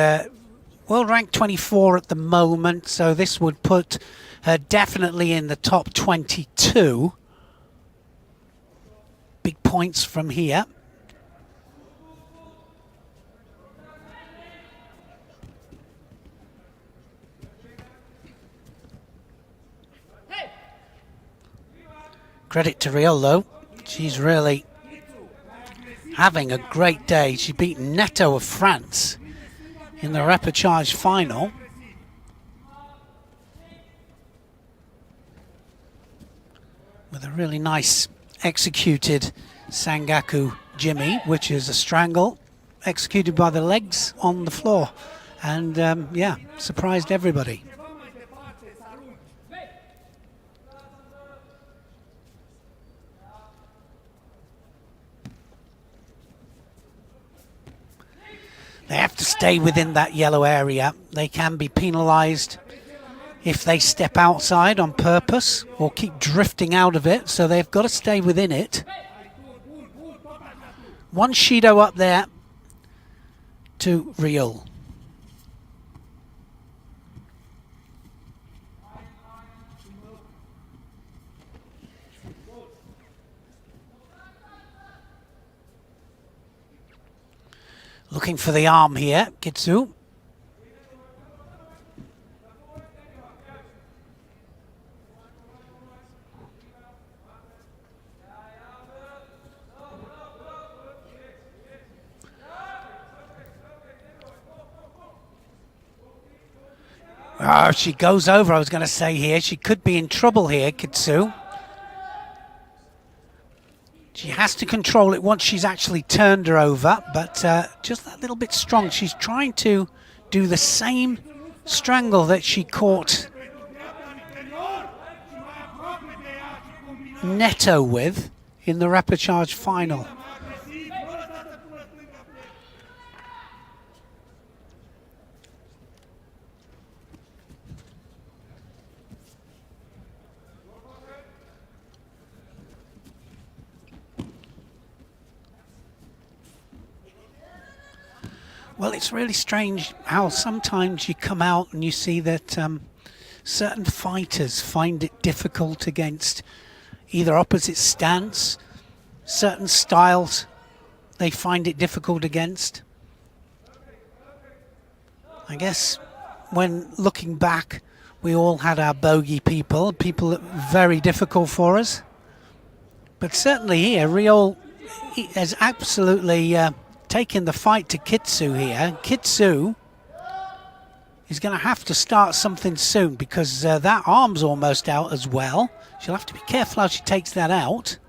world rank 24 at the moment, so this would put her definitely in the top 22. Big points from here. Credit to Riol though, she's really having a great day. She beat Neto of France in the repechage final. With a really nice executed Sangaku Jimmy, which is a strangle executed by the legs on the floor. And yeah, surprised everybody. They have to stay within that yellow area. They can be penalised if they step outside on purpose or keep drifting out of it, so they've got to stay within it. One Shido up there to Riol. Looking for the arm here, Kitsu. Oh, she goes over, I was going to say here. She could be in trouble here, Kitsu. She has to control it once she's actually turned her over, but just that little bit strong. She's trying to do the same strangle that she caught Neto with in the repechage final. Well, it's really strange how sometimes you come out and you see that certain fighters find it difficult against either opposite stance, certain styles they find it difficult against. I guess when looking back, we all had our bogey people that were very difficult for us. But certainly here, Riol has absolutely taken the fight to Kitsu here. Kitsu is going to have to start something soon because that arm's almost out as well. She'll have to be careful how she takes that out.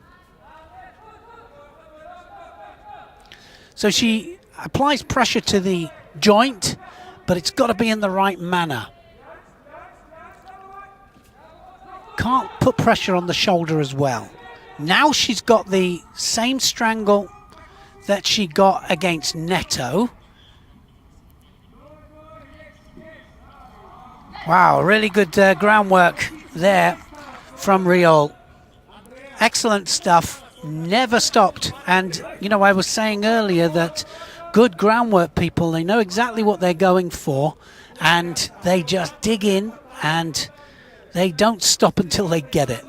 So she applies pressure to the joint, but it's got to be in the right manner. Can't put pressure on the shoulder as well. Now she's got the same strangle that she got against Neto. Wow, really good groundwork there from Riol. Excellent stuff, never stopped. And, you know, I was saying earlier that good groundwork people, they know exactly what they're going for, and they just dig in and they don't stop until they get it.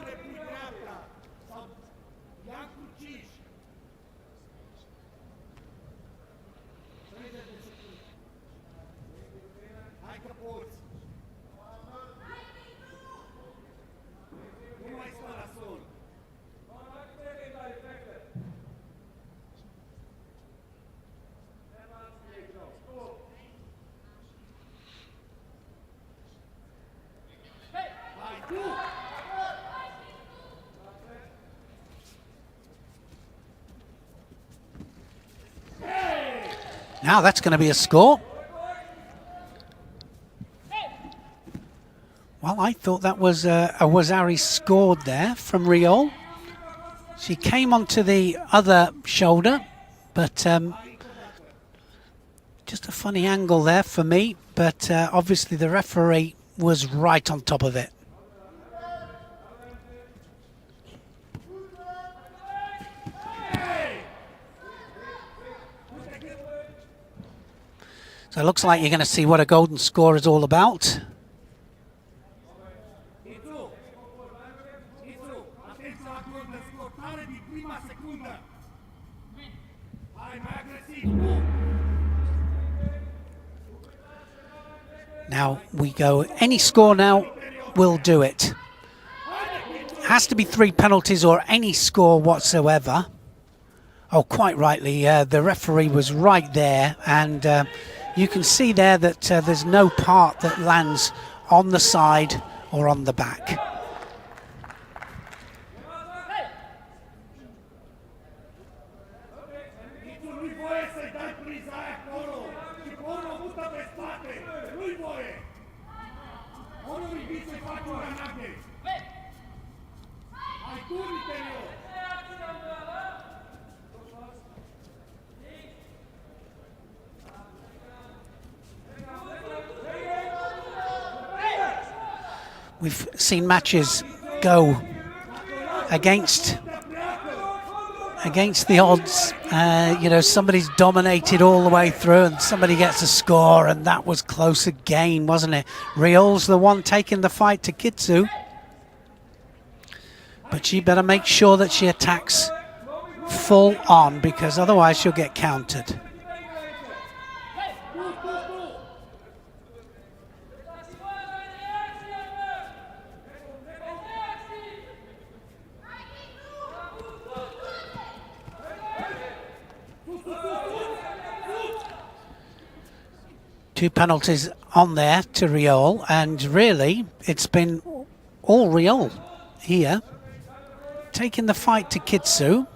Now that's going to be a score. Well, I thought that was Wazari scored there from Riol. She came onto the other shoulder, but just a funny angle there for me. But obviously the referee was right on top of it. So it looks like you're going to see what a golden score is all about. Now we go, any score now will do it. Has to be 3 penalties or any score whatsoever. Oh, quite rightly, the referee was right there, and you can see there that there's no part that lands on the side or on the back. We've seen matches go against the odds. You know, somebody's dominated all the way through and somebody gets a score, and that was close again, wasn't it? Riol's the one taking the fight to Kitsu. But she better make sure that she attacks full on, because otherwise she'll get countered. Two penalties on there to Riol, and really it's been all Riol here, taking the fight to Kitsu.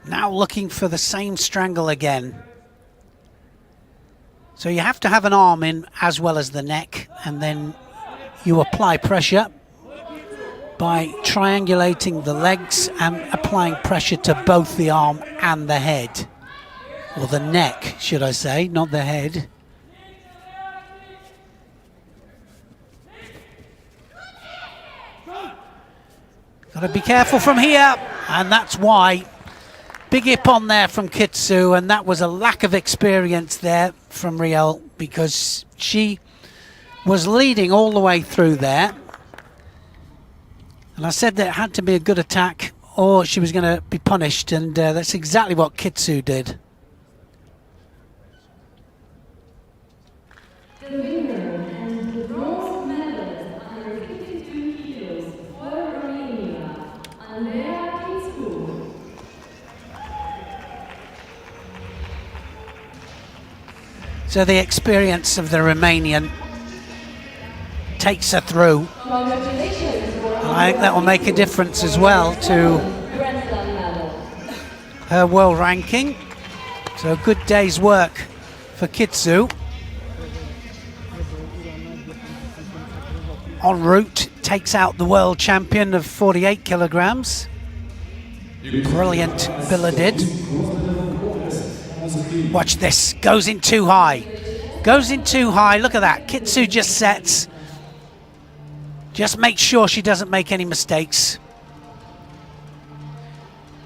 Now looking for the same strangle again. So you have to have an arm in as well as the neck, and then you apply pressure by triangulating the legs and applying pressure to both the arm and the head. Or the neck, should I say, not the head. Got to be careful from here, and that's why. Big hip on there from Kitsu, and that was a lack of experience there from Riol, because she was leading all the way through there. And I said that it had to be a good attack or she was going to be punished, and that's exactly what Kitsu did. The winner and the bronze medalist under 52 kilos for Romania, Kitsu. So the experience of the Romanian takes her through. Congratulations. I think that will make a difference as well to her world ranking. So a good day's work for Kitsu. En route, takes out the world champion of 48 kilograms. Brilliant Billedid. Watch this, goes in too high. Goes in too high, look at that. Kitsu just sets. Just make sure she doesn't make any mistakes.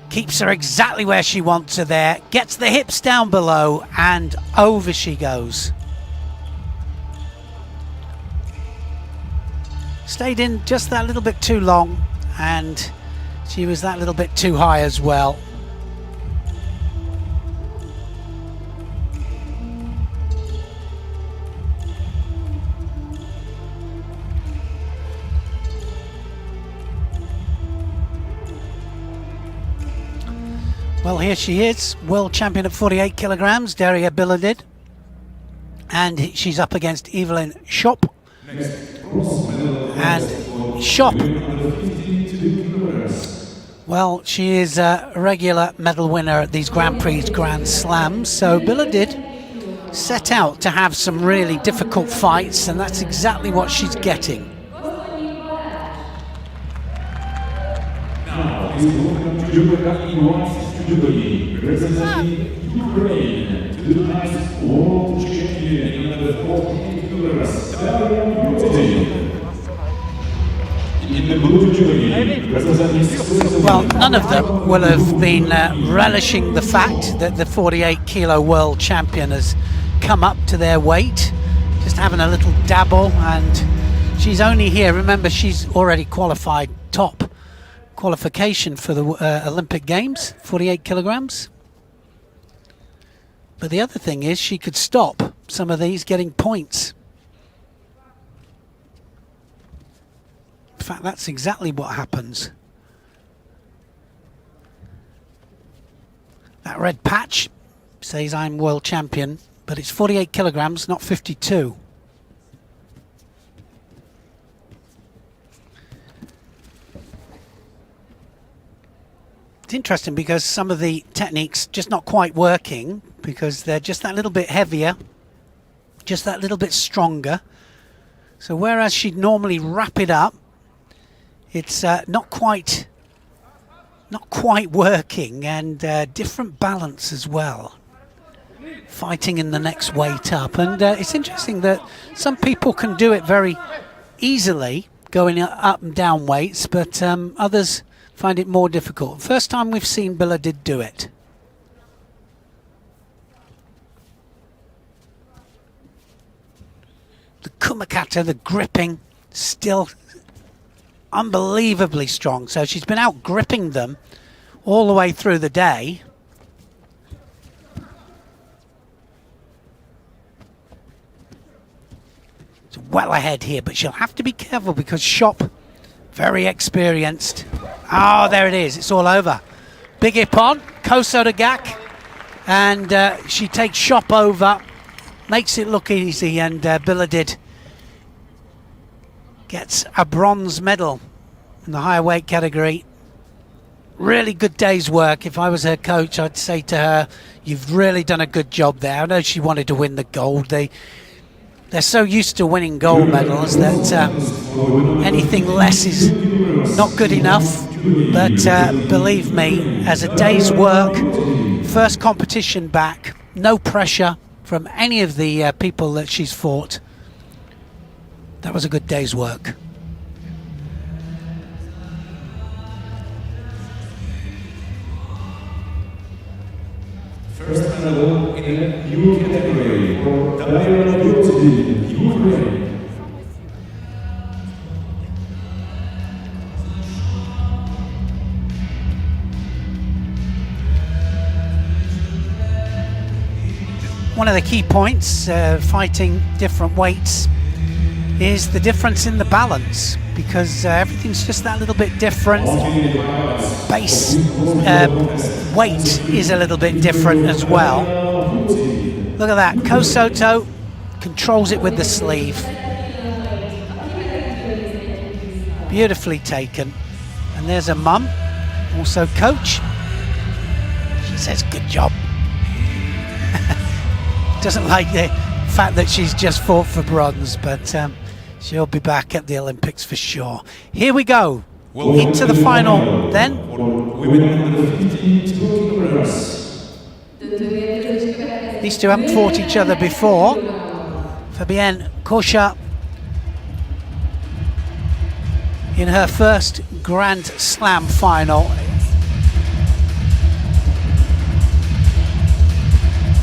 Keeps her exactly where she wants her there. Gets the hips down below and over she goes. Stayed in just that little bit too long, and she was that little bit too high as well. Well, here she is, world champion at 48 kilograms, Daria Billedid. And she's up against Evelyn Schopp. And Schopp Well, she is a regular medal winner at these Grand Prix, Grand Slams, so Billa did set out to have some really difficult fights, and that's exactly what she's getting. Now, please welcome to judoka in white judogi, representing Ukraine, to the next world champion in the 48 kilograms, in the blue judogi, representing... Well, none of them will have been relishing the fact that the 48 kilo world champion has come up to their weight, just having a little dabble, and she's only here, remember she's already qualified top qualification for the Olympic Games, 48 kilograms. But the other thing is she could stop some of these getting points. In fact, that's exactly what happens. That red patch says I'm world champion, but it's 48 kilograms, not 52. It's interesting because some of the techniques just not quite working because they're just that little bit heavier, just that little bit stronger. So whereas she'd normally wrap it up, it's not quite working, and different balance as well. Fighting in the next weight up, and it's interesting that some people can do it very easily, going up and down weights, but others find it more difficult. First time we've seen Billa did do it. The kumakata, the gripping, still unbelievably strong. So she's been out gripping them all the way through the day. It's well ahead here, but she'll have to be careful because Shop, very experienced. Oh, there it is. It's all over. Big Ippon, Koso to Gak, and she takes Shop over, makes it look easy, and Billa gets a bronze medal in the higher weight category. Really good day's work. If I was her coach, I'd say to her, you've really done a good job there. I know she wanted to win the gold. They're so used to winning gold medals that anything less is not good enough. But believe me, as a day's work, first competition back, no pressure from any of the people that she's fought. That was a good day's work. First medal in the new category for Ukraine. One of the key points, fighting different weights, is the difference in the balance, because everything's just that little bit different. Base weight is a little bit different as well. Look at that, Kosoto controls it with the sleeve. Beautifully taken. And there's a mum, also coach. She says, good job. Doesn't like the fact that she's just fought for bronze, but she'll be back at the Olympics for sure. Here we go, into the final then. These two haven't fought each other before. Fabienne Kosha in her first Grand Slam final.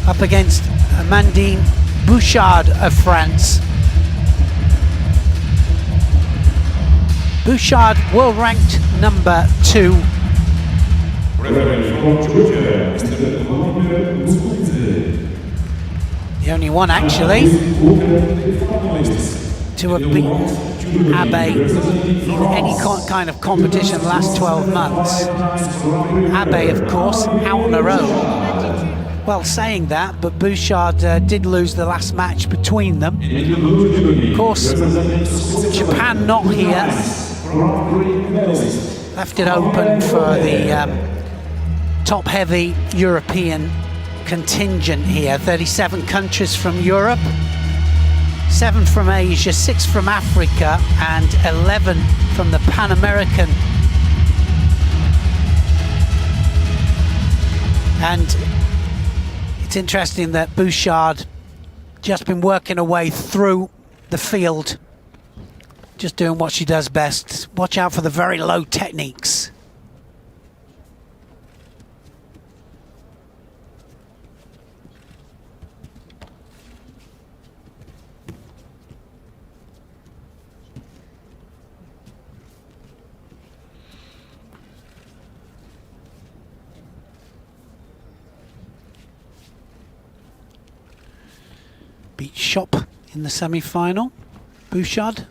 Up against Amandine Bouchard of France. Bouchard world ranked number 2. The only one actually to have beaten Abe in any kind of competition the last 12 months. Abe, of course, out on her own. Well, saying that, but Bouchard did lose the last match between them. Of course, Japan not here. left it open for the top-heavy European contingent here. 37 countries from Europe, 7 from Asia, 6 from Africa, and 11 from the Pan American. And it's interesting that Bouchard just been working her way through the field, just doing what she does best. Watch out for the very low techniques. Beat Shop in the semi-final. Bouchard.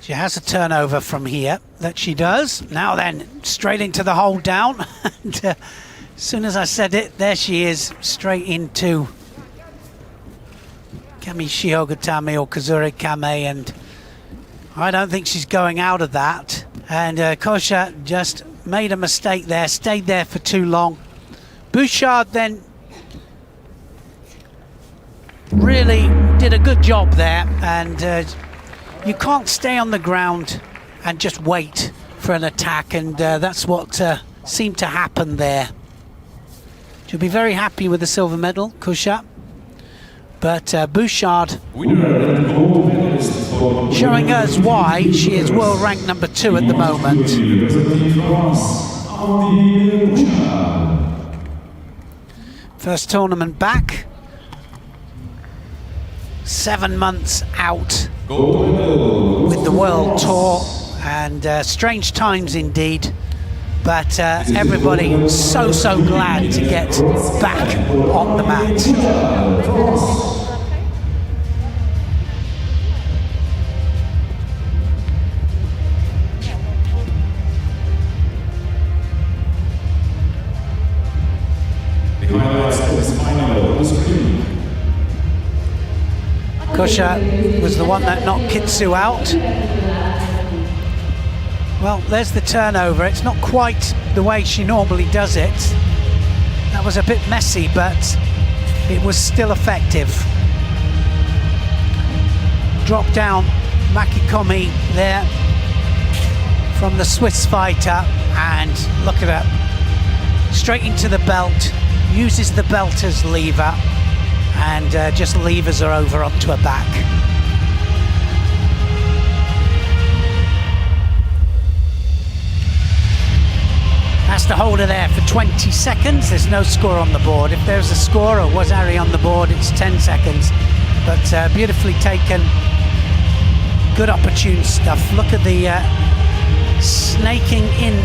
She has a turnover from here that she does. Now then, straight into the hold down. And, as soon as I said it, there she is, straight into Kami Shiogatame or Kazure Kame, and I don't think she's going out of that. And Kosha just made a mistake there, stayed there for too long. Bouchard then really did a good job there, and you can't stay on the ground and just wait for an attack, and that's what seemed to happen there. She'll be very happy with the silver medal, Kusha. But Bouchard showing us why she is world ranked number 2 at the moment. First tournament back. 7 months out with the world tour, and strange times indeed, but everybody so glad to get back on the mat. The highlights of this final on the screen. Kosha was the one that knocked Kitsu out. Well, there's the turnover. It's not quite the way she normally does it. That was a bit messy, but it was still effective. Drop down Makikomi there from the Swiss fighter, and look at her. Straight into the belt, uses the belt as lever, and just levers her over onto her back. Has to hold her there for 20 seconds. There's no score on the board. If there's a score, or was Ari on the board, it's 10 seconds. But beautifully taken. Good opportune stuff. Look at the snaking in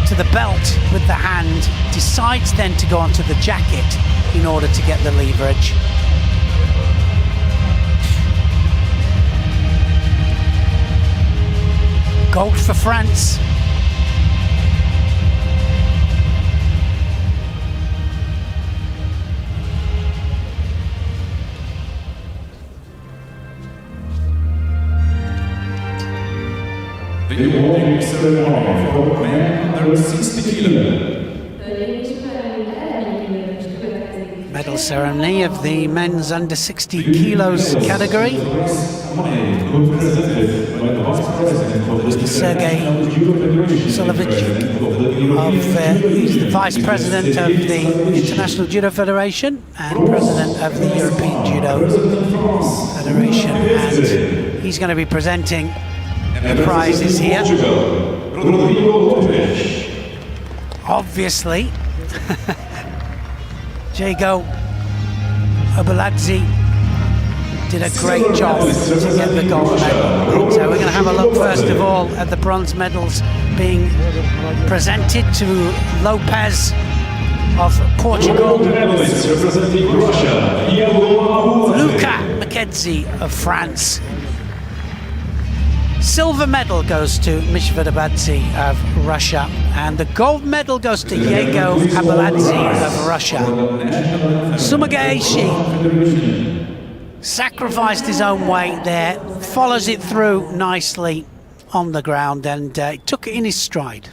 to the belt with the hand. Decides then to go onto the jacket in order to get the leverage. Gold for France. The awarding ceremony for men under 60 kilo. Medal ceremony of the men's under 60 kilos category. Mr. Sergei Solovich, he's the Vice President of the International Judo Federation and President of the European Judo Federation, and he's going to be presenting the prizes here. Obviously, Jago Obaladze did a great job to get the gold medal. So we're going to have a look first of all at the bronze medals being presented to Lopez of Portugal, Gold medalist representing Russia, Iago Luca McKenzie of France. Silver medal goes to Mishvedabadze of Russia, and the gold medal goes to Yego Abeladze of Russia. Sumagaeshi sacrificed his own weight there, follows it through nicely on the ground, and took it in his stride.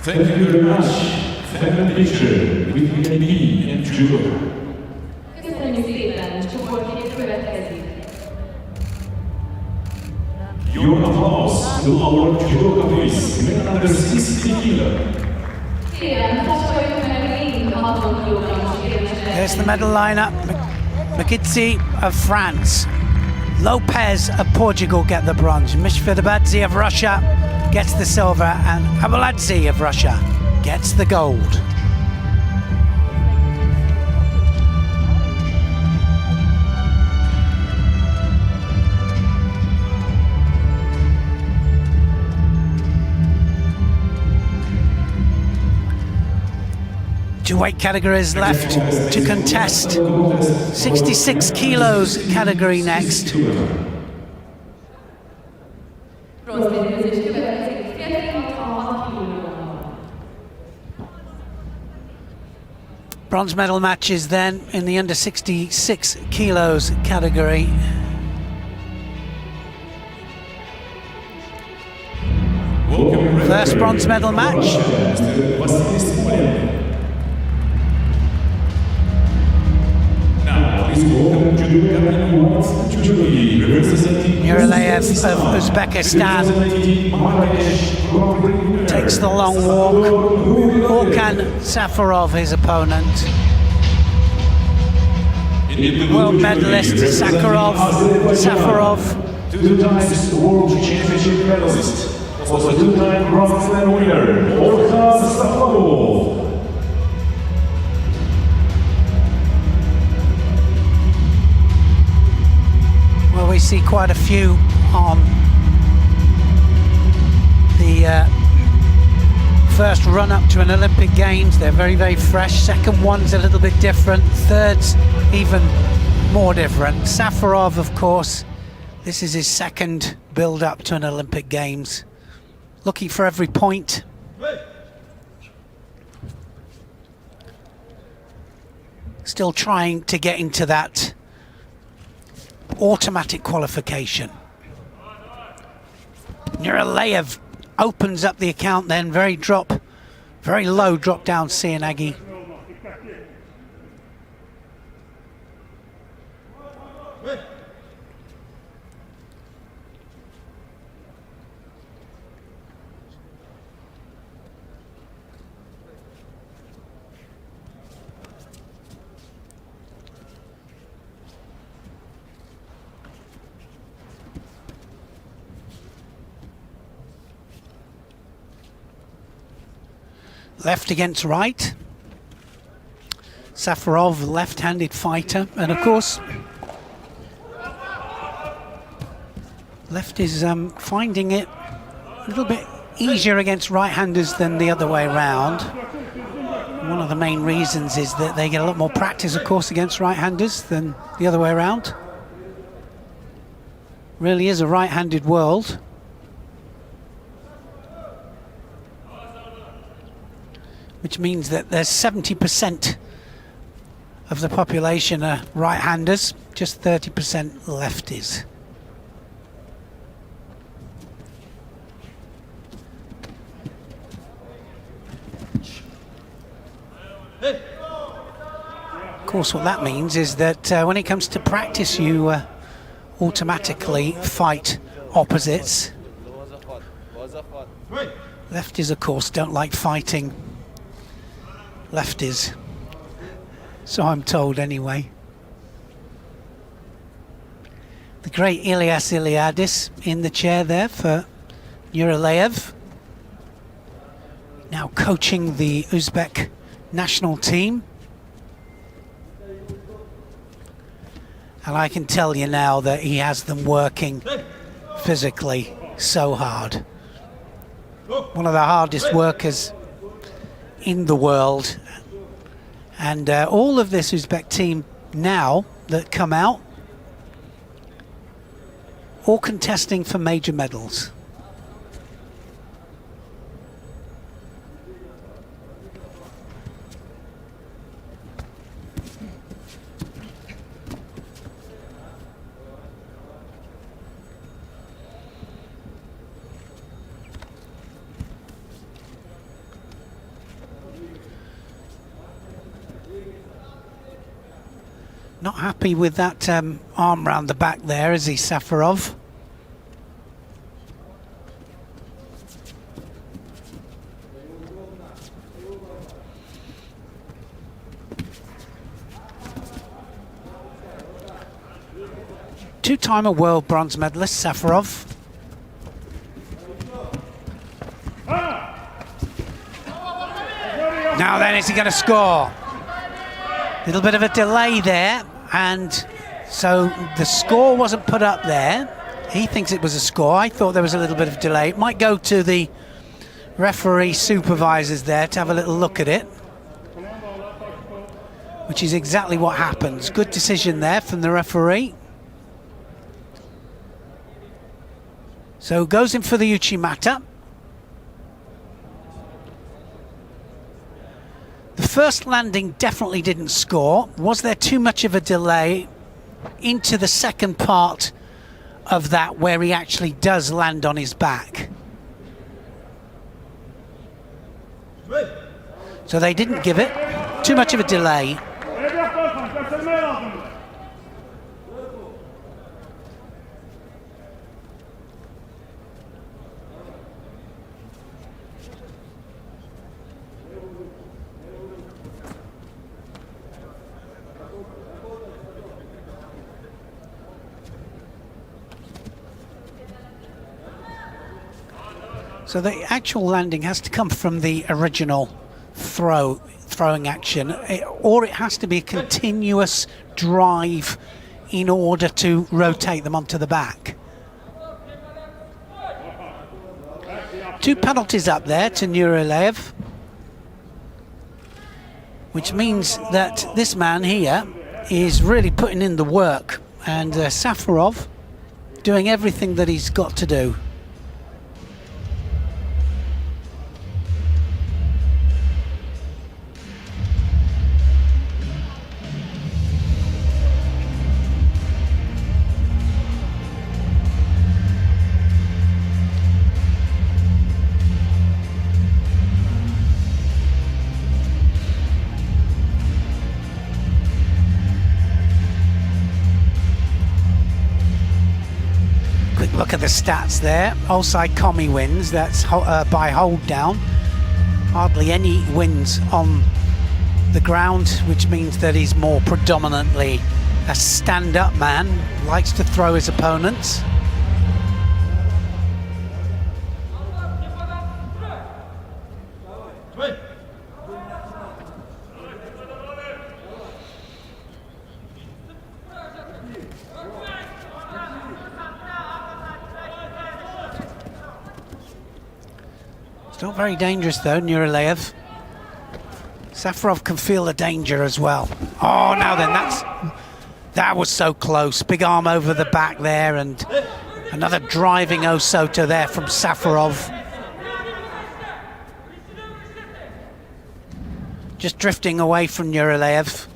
Thank you very much. Have a picture with me and Julia. Köszönjük szépen, csoportjegyek következik. Your applause to our judoka please, men under 60 kilo. Kérem, tapsoljuk meg végig a 60 kilogramos érmeseket. There's the medal lineup. Mkhitaryan of France, Lopez of Portugal get the bronze, Mishvedabadze of Russia gets the silver, and Abeladze of Russia gets the gold. Two weight categories left to contest. 66 kilos category next. Bronzmérkőzés következik, férfi 66 kilogramm. Bronze medal matches then in the under 66 kilos category. First bronze medal match. Nuralayev of Uzbekistan takes the long walk. Orkan Safarov, his opponent. World medalist Safarov. Two times World Championship medalist, also two-time bronze medal winner, Orkan Safarov. Well, we see quite a few on the first run up to an Olympic Games. They're very, very fresh. Second one's a little bit different. Third's even more different. Safarov, of course, this is his second build up to an Olympic Games. Looking for every point. Still trying to get into that automatic qualification. Nuralayev opens up the account then, very low drop down Sianagi. Left against right. Safarov, left-handed fighter, and of course, left is finding it a little bit easier against right-handers than the other way around. One of the main reasons is that they get a lot more practice, of course, against right-handers than the other way around. Really is a right-handed world. Which means that there's 70% of the population are right-handers, just 30% lefties. Of course, what that means is that when it comes to practice, you automatically fight opposites. Lefties, of course, don't like fighting lefties, so I'm told anyway. The great Ilyas Iliadis in the chair there for Nuralayev, now coaching the Uzbek national team. And I can tell you now that he has them working physically so hard. One of the hardest workers in the world. And all of this Uzbek team now that come out, all contesting for major medals. Not happy with that arm round the back there, is he, Safarov? Two-timer world bronze medalist, Safarov. Now then, is he going to score? Little bit of a delay there, and so the score wasn't put up there. He thinks it was a score. I thought there was a little bit of delay. It might go to the referee supervisors there to have a little look at it, which is exactly what happens. Good decision there from the referee. So goes in for the Uchimata. The first landing definitely didn't score. Was there too much of a delay into the second part of that where he actually does land on his back? So they didn't give it. Too much of a delay. So the actual landing has to come from the original throwing action, or it has to be a continuous drive in order to rotate them onto the back. Two penalties up there to Nuralayev, which means that this man here is really putting in the work, and Safarov doing everything that he's got to do. Look at the stats there. Offside Commie wins. That's by hold down. Hardly any wins on the ground, which means that he's more predominantly a stand-up man. Likes to throw his opponents. It's not very dangerous though, Nuralayev. Safarov can feel the danger as well. Oh, now then, that was so close. Big arm over the back there, and another driving Osoto there from Safarov. Just drifting away from Nurulev.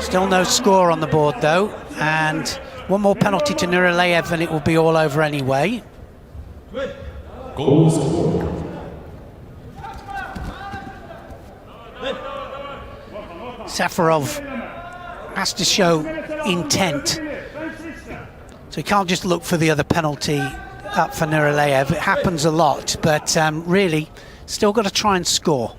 Still no score on the board though, and one more penalty to Nurulev and it will be all over anyway. Safarov has to show intent, so he can't just look for the other penalty up for Nurulev. It happens a lot, but really still got to try and score.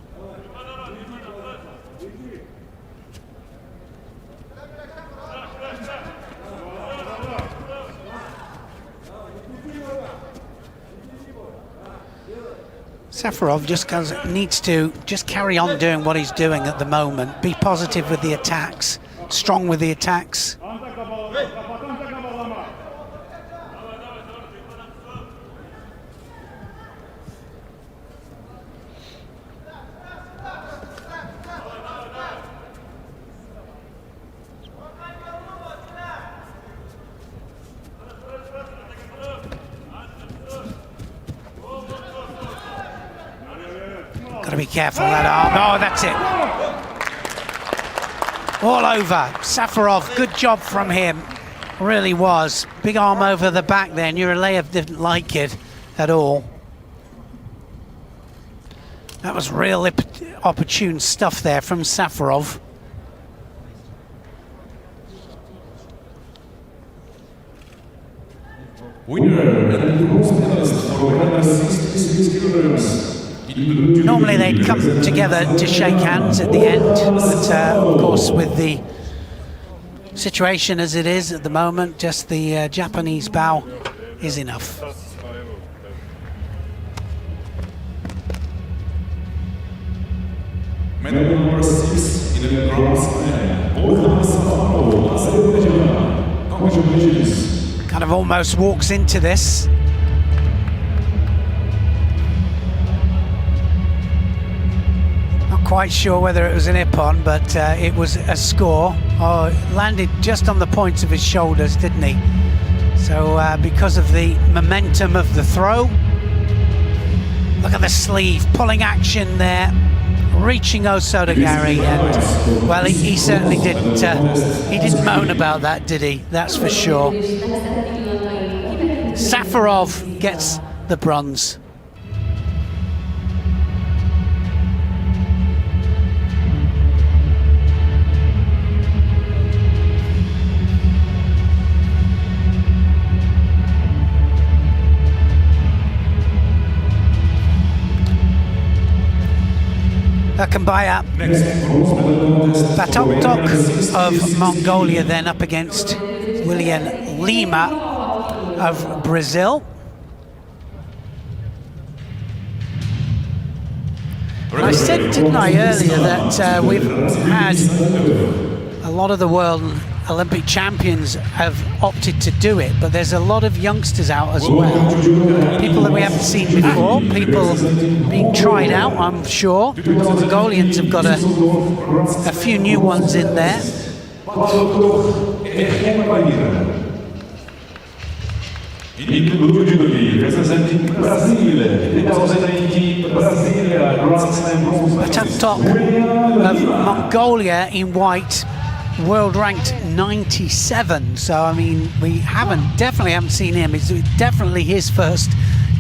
Safarov just needs to just carry on doing what he's doing at the moment. Be positive with the attacks, strong with the attacks. Got to be careful that arm. Oh, that's it. All over. Safarov, good job from him. Really was. Big arm over the back there. Nurulev didn't like it at all. That was real opportune stuff there from Safarov. Normally they'd come together to shake hands at the end, but of course with the situation as it is at the moment, just the Japanese bow is enough. Medal number 6 in the Grand Slam. Congratulations. Kind of almost walks into this. Quite sure whether it was an ippon, but it was a score. Oh, landed just on the points of his shoulders, didn't he? So because of the momentum of the throw, look at the sleeve, pulling action there, reaching Osoto Gary, and well, he certainly didn't. He didn't moan about that, did he? That's for sure. Safarov gets the bronze. Akambaya Batoktok of Mongolia then up against William Lima of Brazil. I said, didn't I, earlier that we've had a lot of the world Olympic champions have opted to do it, but there's a lot of youngsters out as well. People that we haven't seen before, people being tried out, I'm sure. The Mongolians have got a few new ones in there. Batoktok of Mongolia in white, world ranked 97, so I mean we definitely haven't seen him. It's definitely his first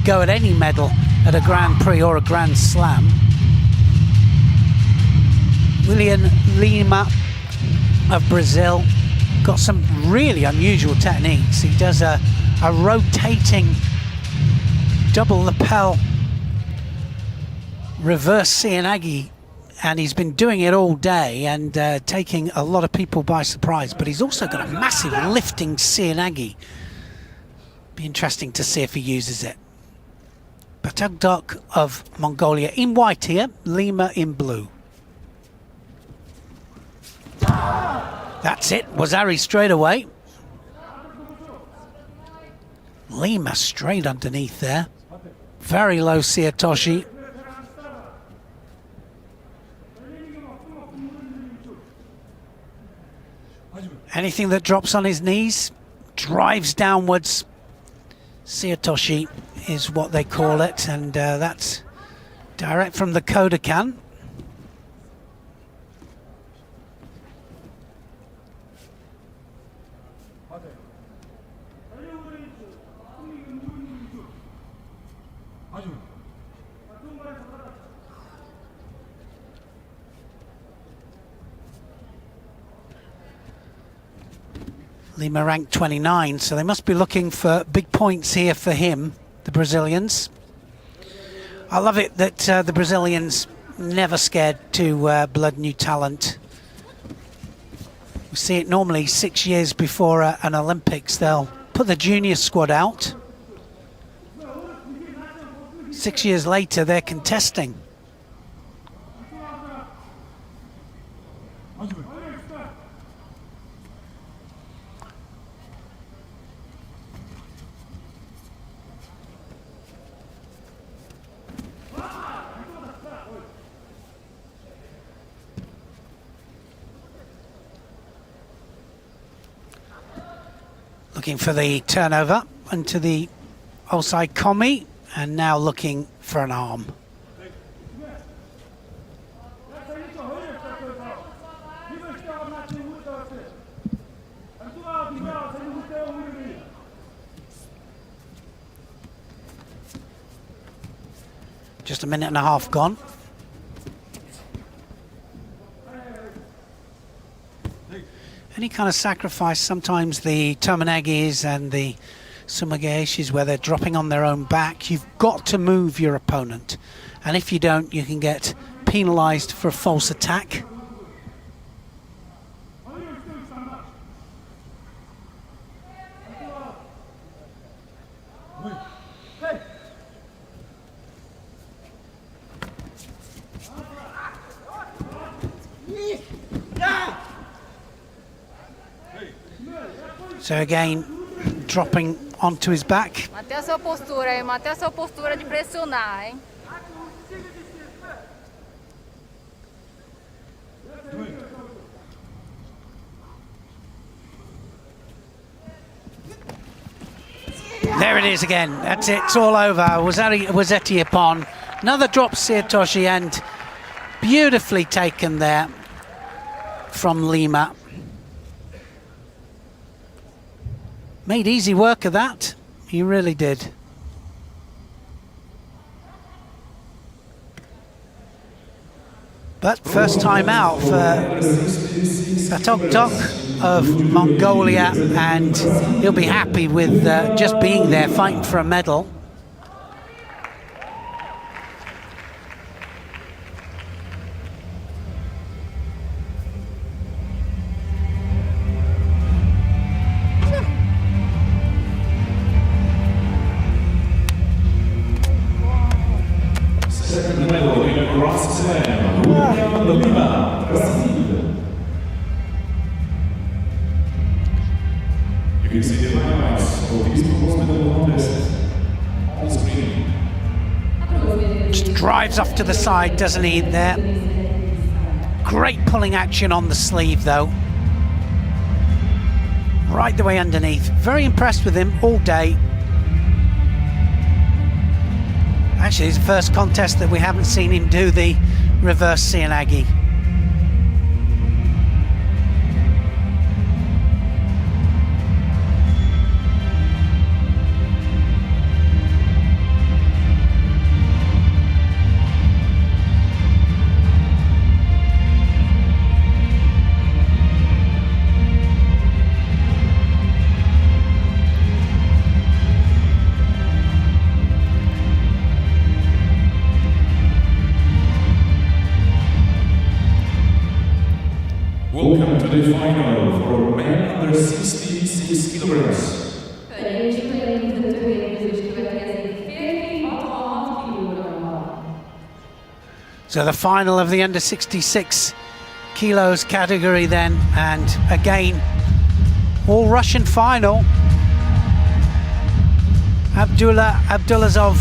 go at any medal at a Grand Prix or a Grand Slam. William Lima of Brazil got some really unusual techniques. He does a rotating double lapel reverse Seoinage, and he's been doing it all day and taking a lot of people by surprise, but he's also got a massive lifting Seoinage. Be interesting to see if he uses it. Batoktok of Mongolia in white here, Lima in blue. That's it, Wazari straight away. Lima straight underneath there. Very low Siatoshi. Anything that drops on his knees drives downwards. Siatoshi is what they call it, and that's direct from the Kodokan. Lima ranked 29, so they must be looking for big points here for him, the Brazilians. I love it that the Brazilians never scared to blood new talent. We see it normally 6 years before an Olympics. They'll put the junior squad out. 6 years later, they're contesting. Looking for the turnover into the outside commi, and now looking for an arm. Just a minute and a half gone. Any kind of sacrifice, sometimes the Tomonagis and the Sumageshis, where they're dropping on their own back, you've got to move your opponent. And if you don't, you can get penalized for a false attack. So again, dropping onto his back. Manter a sua postura aí, manter a sua postura de pressionar, hein? There it is again. That's it. It's all over. Wazetti upon. Another drop, Siatoshi, and beautifully taken there from Lima. Made easy work of that. He really did. But first time out for Satok of Mongolia, and he'll be happy with just being there, fighting for a medal. You can see the highlights of this medal contest on screen. Just drives off to the side, doesn't he, there? Great pulling action on the sleeve, though. Right the way underneath. Very impressed with him all day. Actually, it's the first contest that we haven't seen him do the reverse Seoinage. Welcome to the final for men under 66 kilograms. So the final of the under 66 kilos category then, and again, all Russian final. Abdulazov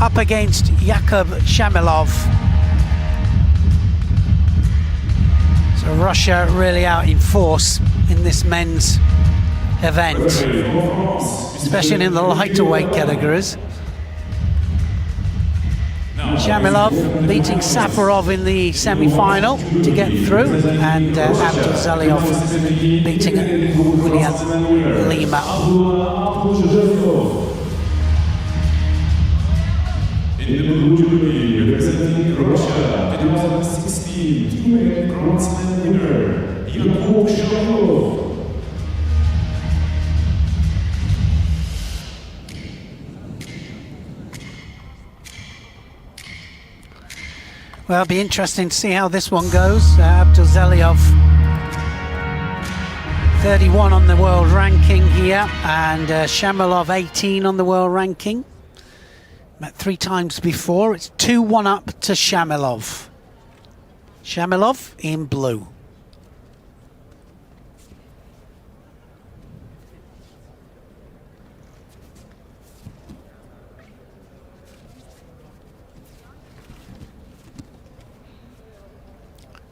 up against Yakub Shamilov. So Russia really out in force in this men's event, especially in the lighter weight categories. Shamilov beating Safarov in the semi-final to get through, and Abdulzaliov beating William Lima. In the blue representing Russia, 2016 two-weight Grand Slam winner, Yakub Shamilov. Well, it'll be interesting to see how this one goes. Abdulzaliov 31 on the world ranking here, and Shamilov 18 on the world ranking. Met 3 times before. It's 2-1 up to Shamilov. Shamilov in blue.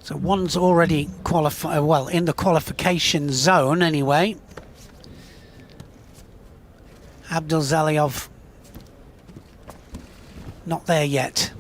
So one's already qualified, well, in the qualification zone anyway. Abdulzaliov not there yet.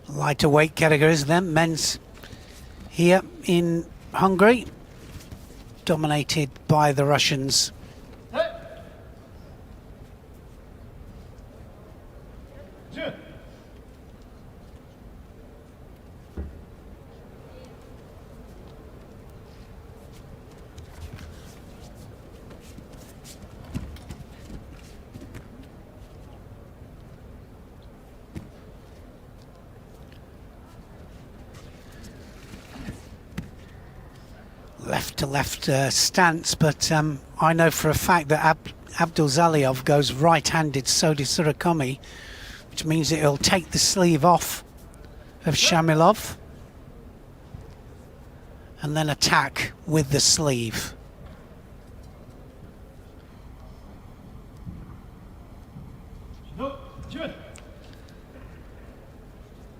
Lighter weight categories then, men's here in Hungary, dominated by the Russians. Left stance, but I know for a fact that Abdulzaliov goes right-handed Sodi Surakami, which means that he'll take the sleeve off of Shamilov and then attack with the sleeve.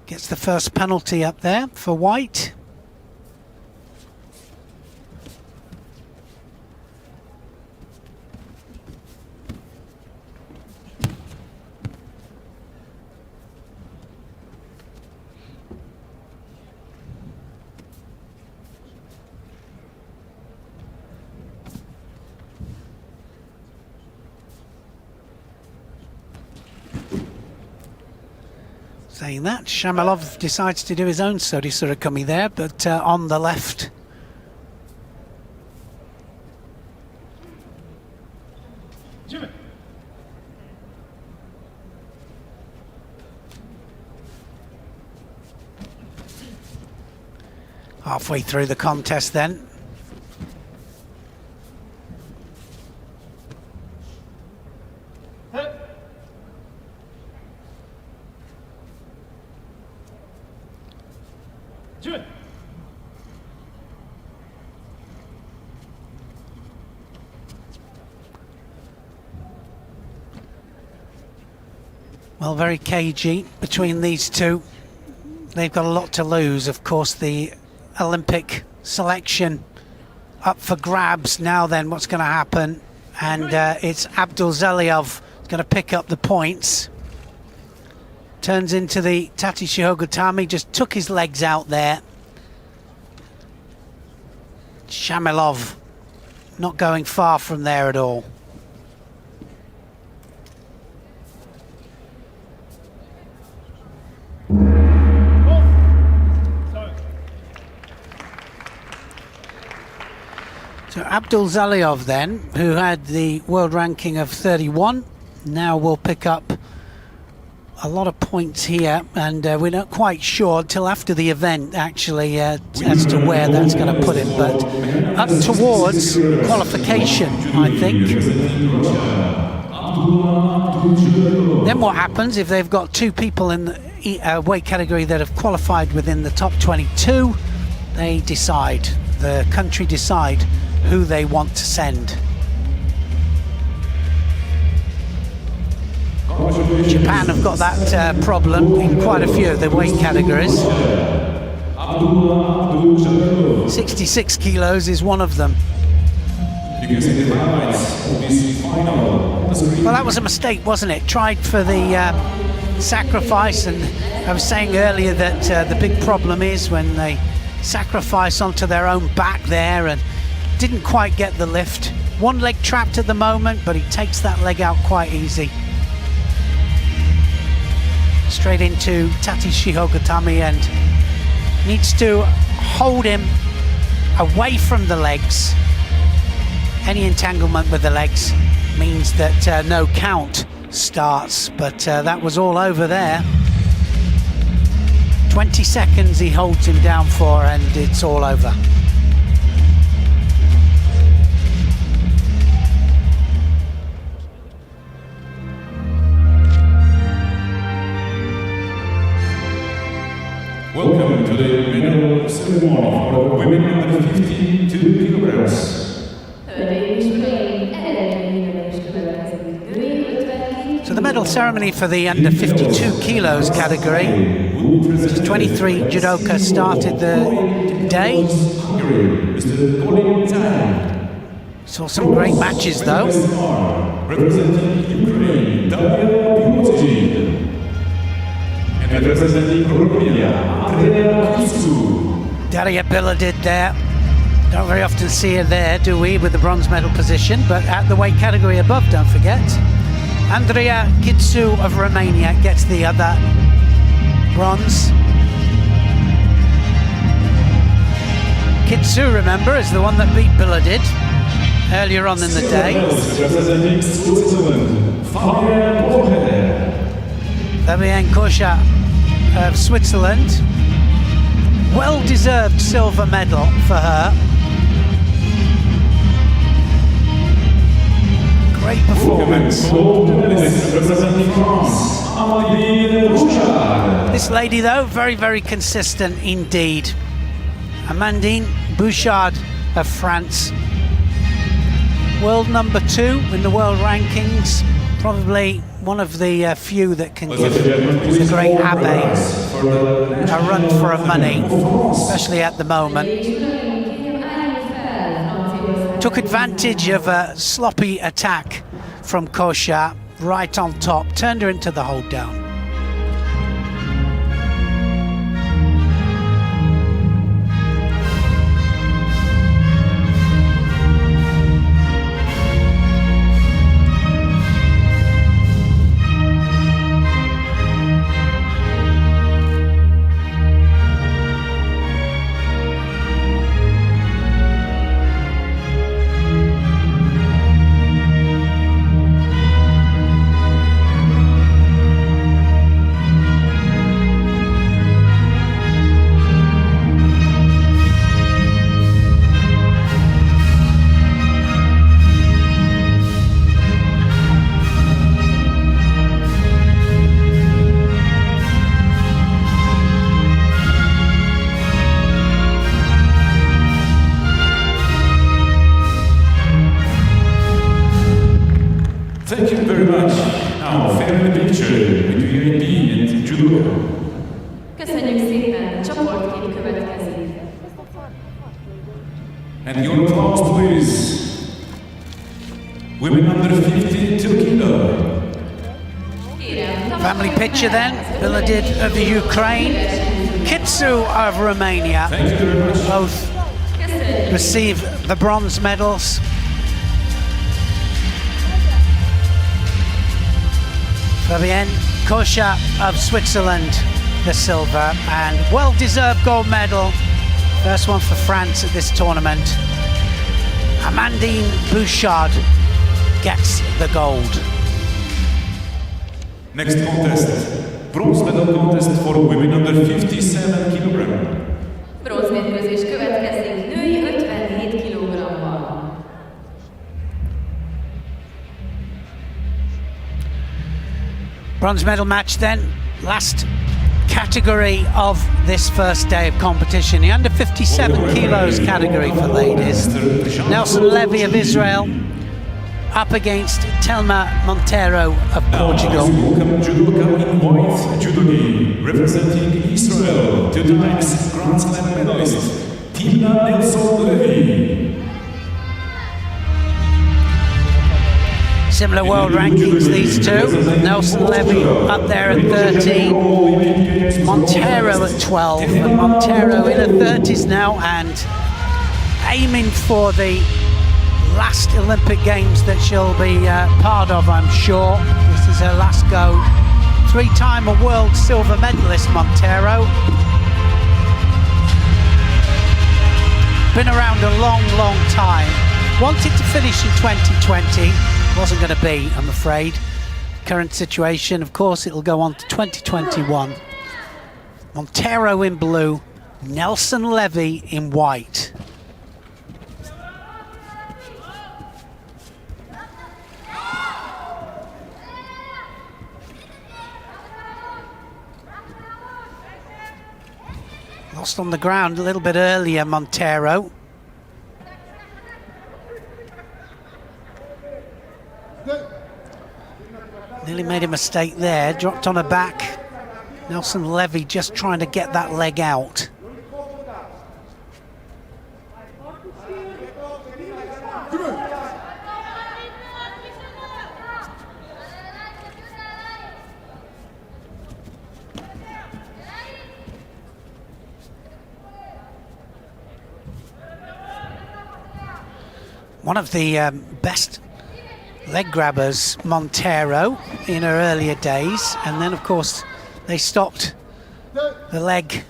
Gets the first penalty up there for white. Saying that, Shamilov decides to do his own Sodi Surakami there, but on the left. Halfway through the contest then. Well, very cagey between these two. They've got a lot to lose. Of course, the Olympic selection up for grabs now then. What's going to happen? And it's Abdulzaliov going to pick up the points. Turns into the Tati Shihogutami, just took his legs out there. Shamilov not going far from there at all. So Abdulzaliov then, who had the world ranking of 31, now will pick up a lot of points here, and we're not quite sure till after the event actually as to where that's going to put him, but up towards qualification, I think. Then what happens if they've got two people in the weight category that have qualified within the top 22? They decide, the country decide who they want to send. Japan have got that problem in quite a few of the weight categories. 66 kilos is one of them. Well, that was a mistake, wasn't it? Tried for the sacrifice, and I was saying earlier that the big problem is when they sacrifice onto their own back there and didn't quite get the lift. One leg trapped at the moment, but he takes that leg out quite easy. Straight into Tati Shihogatami and needs to hold him away from the legs. Any entanglement with the legs means that no count starts, but that was all over there. 20 seconds he holds him down for, and it's all over. Welcome to the medal ceremony for women under 52 kilograms. So the medal ceremony for the under 52 kilos category. 23 judoka started the day. Saw some great matches though. Representing Ukraine, and representing Romania, Daria Biladid there. Don't very often see her there, do we, with the bronze medal position, but at the weight category above, don't forget. Andrea Kitsu of Romania gets the other bronze. Kitsu, remember, is the one that beat Biladid earlier on in the day. Fabienne Kosha of Switzerland. Well-deserved silver medal for her. Great performance. This lady, though, very, very consistent indeed. Amandine Bouchard of France. World number 2 in the world rankings. Probably one of the few that can give the great Abe a run for her money, especially at the moment. Took advantage of a sloppy attack from Kosha right on top, turned her into the hold down. Thank you very much. Now, family picture between AP and judo. Köszönjük szépen, csoportkép következik. And your applause, please. Women under 52 kilo. Family picture then, Biladid of the Ukraine, Kitsu of Romania. Thank you very much. Both receive the bronze medals. Fabienne Kosha of Switzerland, the silver, and well-deserved gold medal. First one for France at this tournament. Amandine Bouchard gets the gold. Next contest, bronze medal contest for women under 57 kg. Bronzmérkőzés következik, női 57 kg Bronze medal match then, last category of this first day of competition, the under 57 kilos category for ladies. Nelson Levy of Israel up against Telma Monteiro of Portugal. Welcome judoka in white judo game, representing Israel, 2 times Grand Slam medalist, Tina Nelson Levy. Similar world rankings, these two. Nelson Levy up there at 13, Monteiro at 12, and Monteiro in her 30s now and aiming for the last Olympic Games that she'll be part of, I'm sure. This is her last go. 3-time a world silver medalist, Monteiro. Been around a long, long time. Wanted to finish in 2020. Wasn't going to be, I'm afraid. Current situation, of course, it'll go on to 2021. Monteiro in blue, Nelson Levy in white. Lost on the ground a little bit earlier, Monteiro. Nearly made a mistake there, dropped on her back. Nelson Levy just trying to get that leg out. One of the best leg grabbers, Monteiro, in her earlier days, and then of course they stopped the leg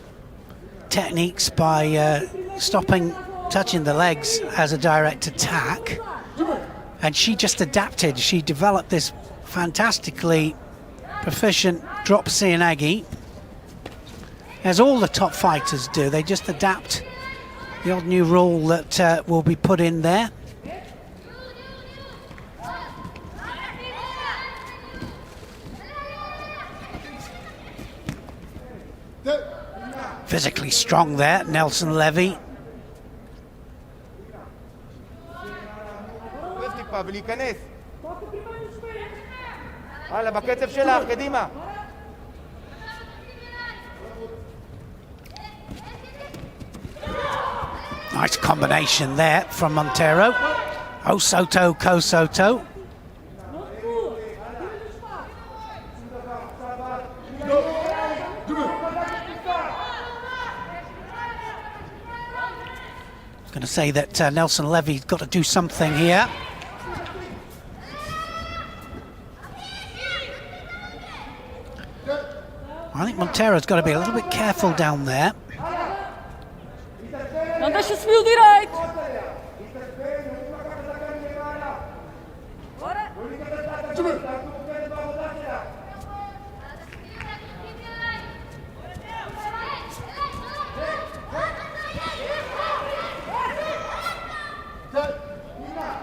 techniques by stopping touching the legs as a direct attack, and she just adapted. She developed this fantastically proficient drop Seoinage, as all the top fighters do. They just adapt the odd new rule that will be put in there. Physically strong there, Nelson Levy. Nice combination there from Monteiro. Osoto, Kosoto. Going to say that Nelson Levy's got to do something here. I think Monteiro's got to be a little bit careful down there.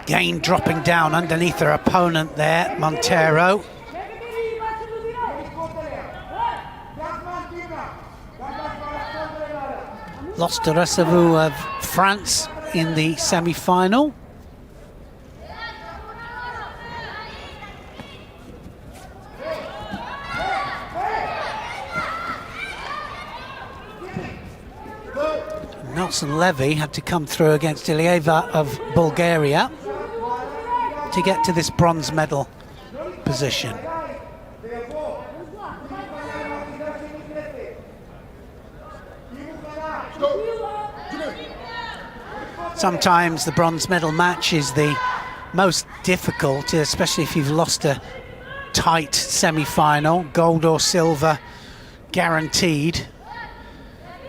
Again dropping down underneath her opponent there, Monteiro. Lost to Resevu of France in the semi-final. Nelson Levy had to come through against Ilieva of Bulgaria to get to this bronze medal position. Sometimes the bronze medal match is the most difficult, especially if you've lost a tight semi-final, gold or silver guaranteed.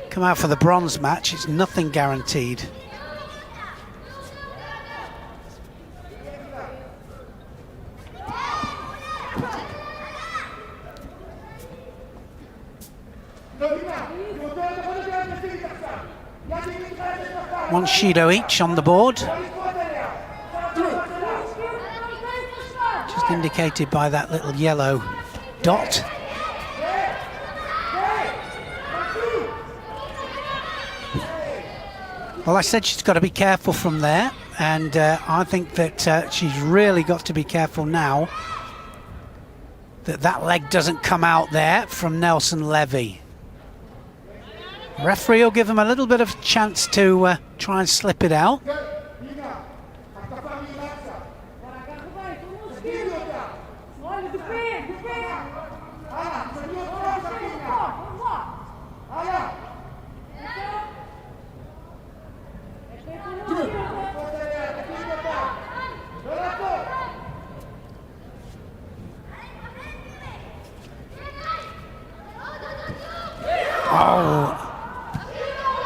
Come out for the bronze match, it's nothing guaranteed. One Shido each on the board. Just indicated by that little yellow dot. Well, I said she's got to be careful from there, and I think that she's really got to be careful now that that leg doesn't come out there from Nelson Levy. Referee will give him a little bit of chance to try and slip it out.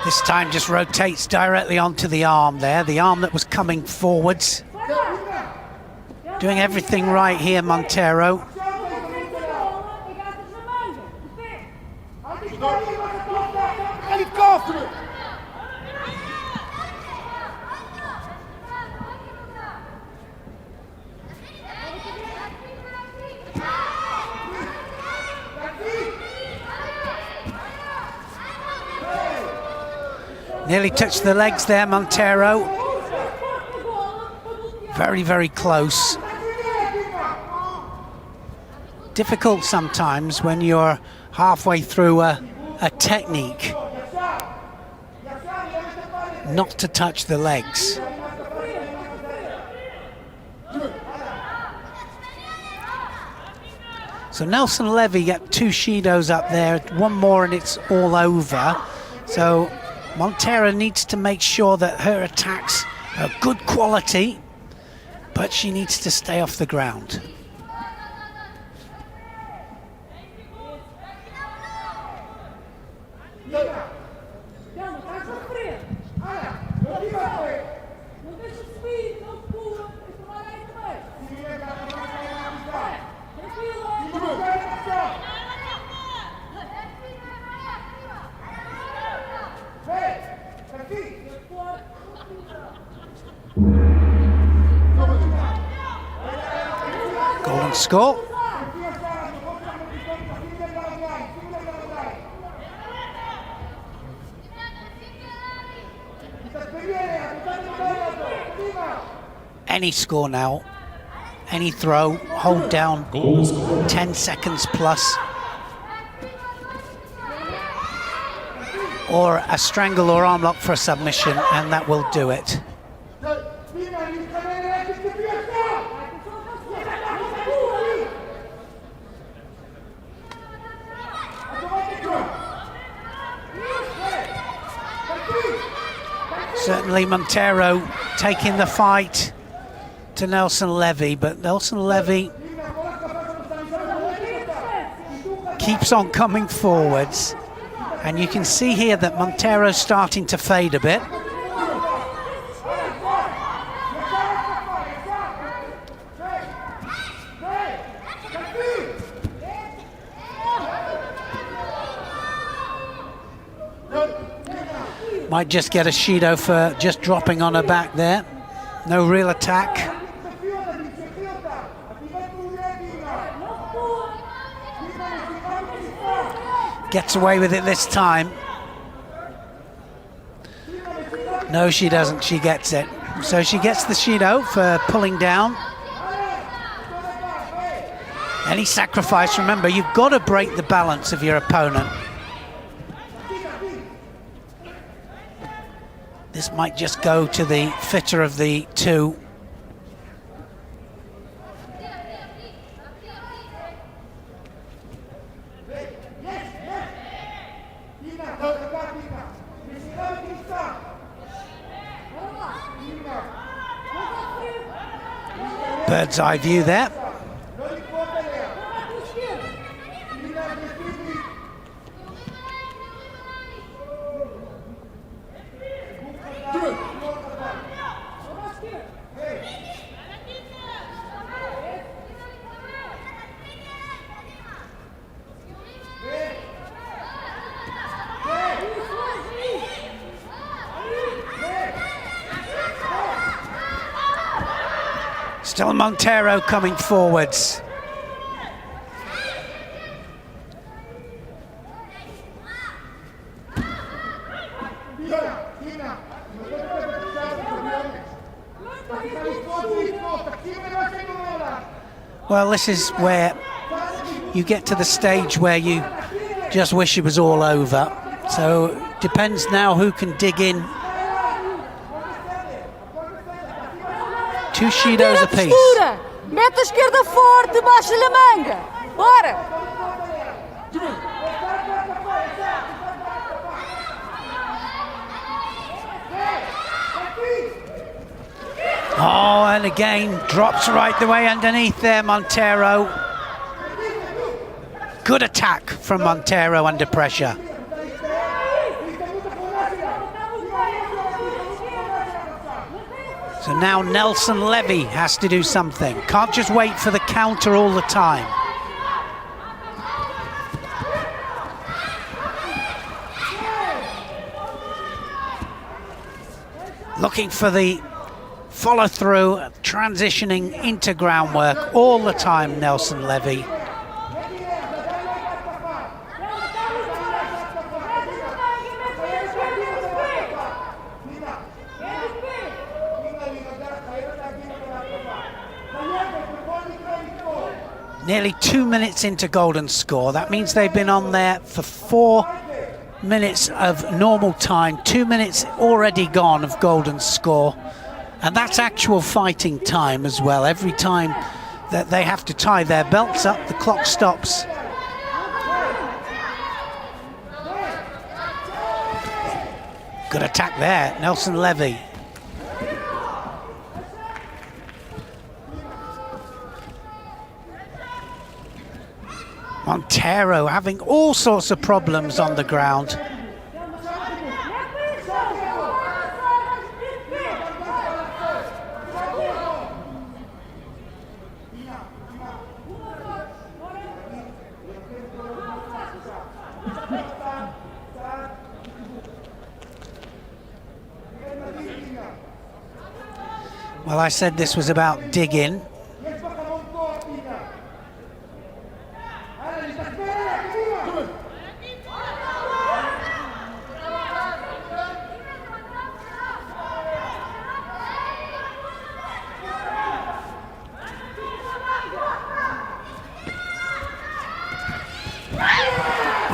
This time just rotates directly onto the arm there, the arm that was coming forwards. Doing everything right here, Montero. Nearly touched the legs there, Montero. Very, very close. Difficult sometimes when you're halfway through a technique not to touch the legs. So Nelson Levy got 2 Shidos up there, one more and it's all over. So Montero needs to make sure that her attacks are good quality, but she needs to stay off the ground. Golden score. Any score now, any throw, hold down 10 seconds plus, or a strangle or arm lock for a submission, and that will do it. Certainly Montero taking the fight to Nelson Levy, but Nelson Levy keeps on coming forwards, and you can see here that Montero's starting to fade a bit. Might just get a Shido for just dropping on her back there. No real attack. Gets away with it this time. No, she doesn't. She gets it. So she gets the Shido for pulling down. Any sacrifice, remember, you've got to break the balance of your opponent. This might just go to the fitter of the two. Bird's eye view there. Still Montero coming forwards. Well, this is where you get to the stage where you just wish it was all over. So depends now who can dig in. 2 Shidos apiece. Postura! Mete a esquerda forte, baixa-lhe a manga! Bora! Oh, and again, drops right the way underneath there, Montero. Good attack from Montero under pressure. So now Nelson Levy has to do something. Can't just wait for the counter all the time. Looking for the follow through, transitioning into groundwork all the time, Nelson Levy. Nearly 2 minutes into golden score. That means they've been on there for 4 minutes of normal time, 2 minutes already gone of golden score. And that's actual fighting time as well. Every time that they have to tie their belts up, the clock stops. Good attack there, Nelson Levy. Montero having all sorts of problems on the ground. Well, I said this was about digging.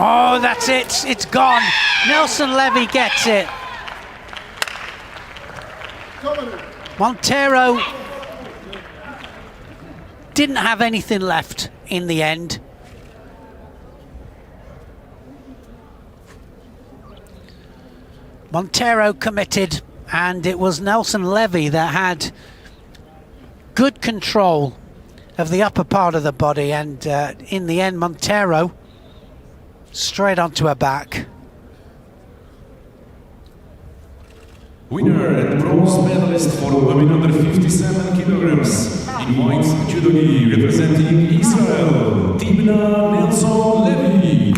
Oh, that's it. It's gone. Nelson Levy gets it. Montero didn't have anything left in the end. Montero committed, and it was Nelson Levy that had good control of the upper part of the body, and in the end Montero straight onto her back. Winner and bronze medalist for women under 57 kilograms in white judogi representing Israel, Timna Nelson Levy.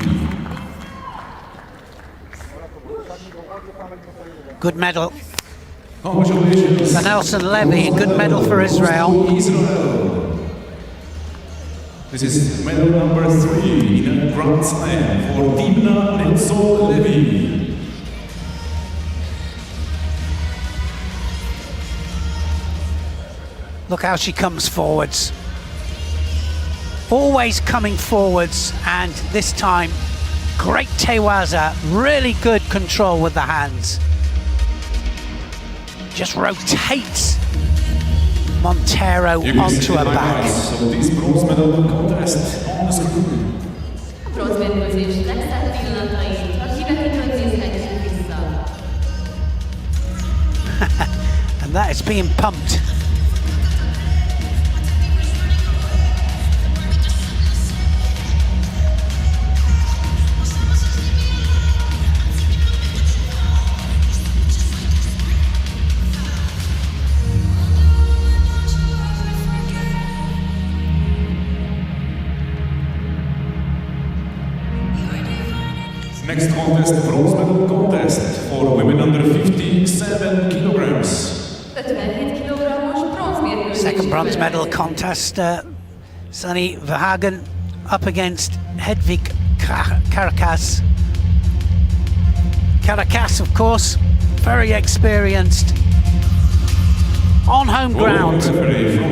Good medal Congratulations. for Nelson Levy, good medal for Israel. This is medal number 3 in a Grand Slam for Timna Nelson Levy. Look how she comes forwards. Always coming forwards, and this time, great tewaza, really good control with the hands. Just rotates Montero onto her back. So this bronze medal contest on the screen. Bronzmérkőzés legszebb pillanatait a hírekről nézhetjük vissza. And that is being pumped. Next contest, bronze medal contest for women under 57 kilograms. 57 kg-os bronzmérkőzés. Second bronze medal contest. Sunny Verhagen up against Hedvig Caracas. Caracas, of course, very experienced on home ground.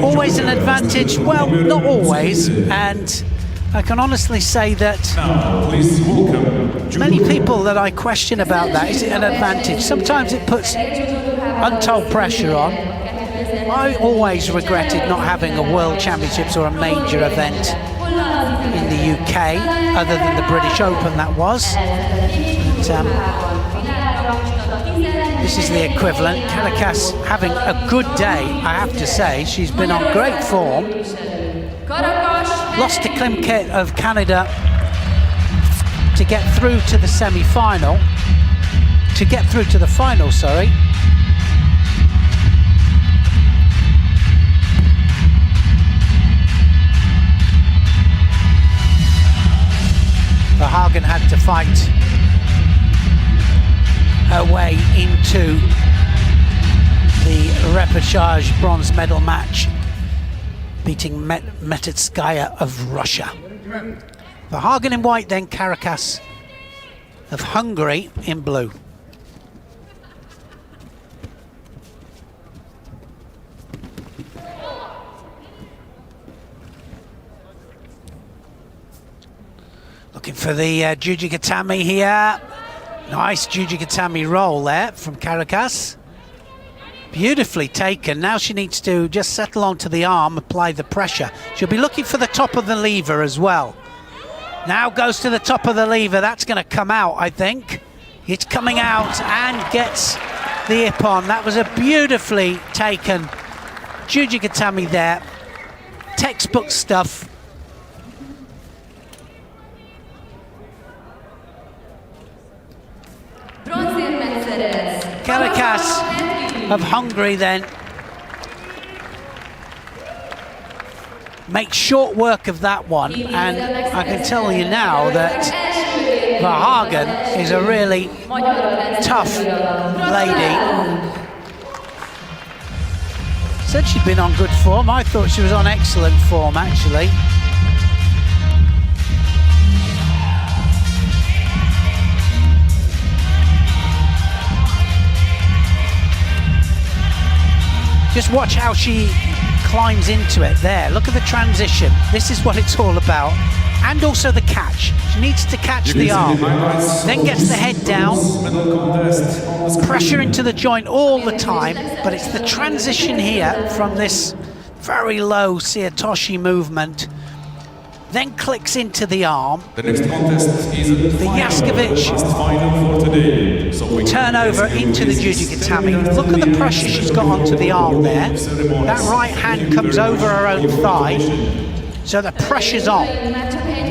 Always an advantage? Well, not always, and I can honestly say that Now, please welcome many people that I question about that, is it an advantage? Sometimes it puts untold pressure on. I always regretted not having a World Championships or a major event in the UK, other than the British Open that was. But, this is the equivalent. Caracas having a good day, I have to say. She's been on great form. Lost to Klimket of Canada to get through to the semi-final. To get through to the final, sorry. Verhagen had to fight her way into the repechage bronze medal match, beating Metetskaya of Russia. Verhagen in white, then Caracas of Hungary in blue. Looking for the Jujigatami here. Nice Jujigatami roll there from Caracas. Beautifully taken. Now she needs to just settle onto the arm, apply the pressure. She'll be looking for the top of the lever as well. Now goes to the top of the lever. That's going to come out, I think. It's coming out and gets the ippon. That was a beautifully taken Jujigatami there. Textbook stuff. Caracas of Hungary then makes short work of that one, and I can tell you now that Verhagen is a really tough lady. Said she'd been on good form. I thought she was on excellent form, actually. Just watch how she climbs into it there. Look at the transition. This is what it's all about. And also the catch. She needs to catch the arm. Then gets the head down. Pressure into the joint all the time. But it's the transition here from this very low Siatoshi movement. Then clicks into the arm. The next contest is the Jaskovic final for today. So turnover into the Jujigatami. Look at the pressure she's got onto the arm there. That right hand comes over her own thigh, so the pressure's on.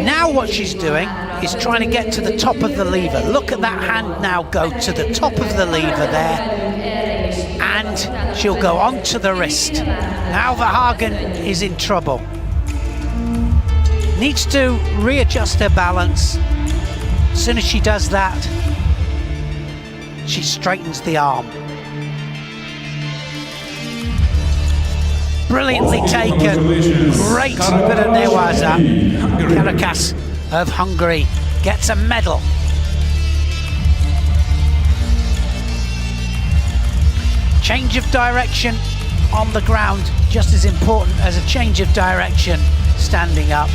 Now what she's doing is trying to get to the top of the lever. Look at that hand now go to the top of the lever there, and she'll go onto the wrist. Now Verhagen is in trouble. Needs to readjust her balance. As soon as she does that, she straightens the arm. Brilliantly taken. Great bit of newaza. Caracas of Hungary gets a medal. Change of direction on the ground, just as important as a change of direction standing up.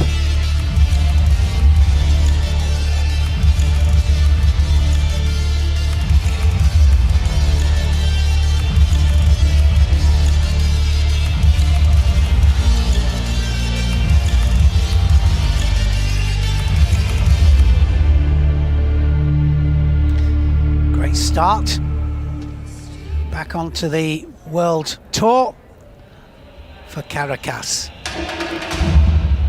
Start back onto the World Tour for Caracas.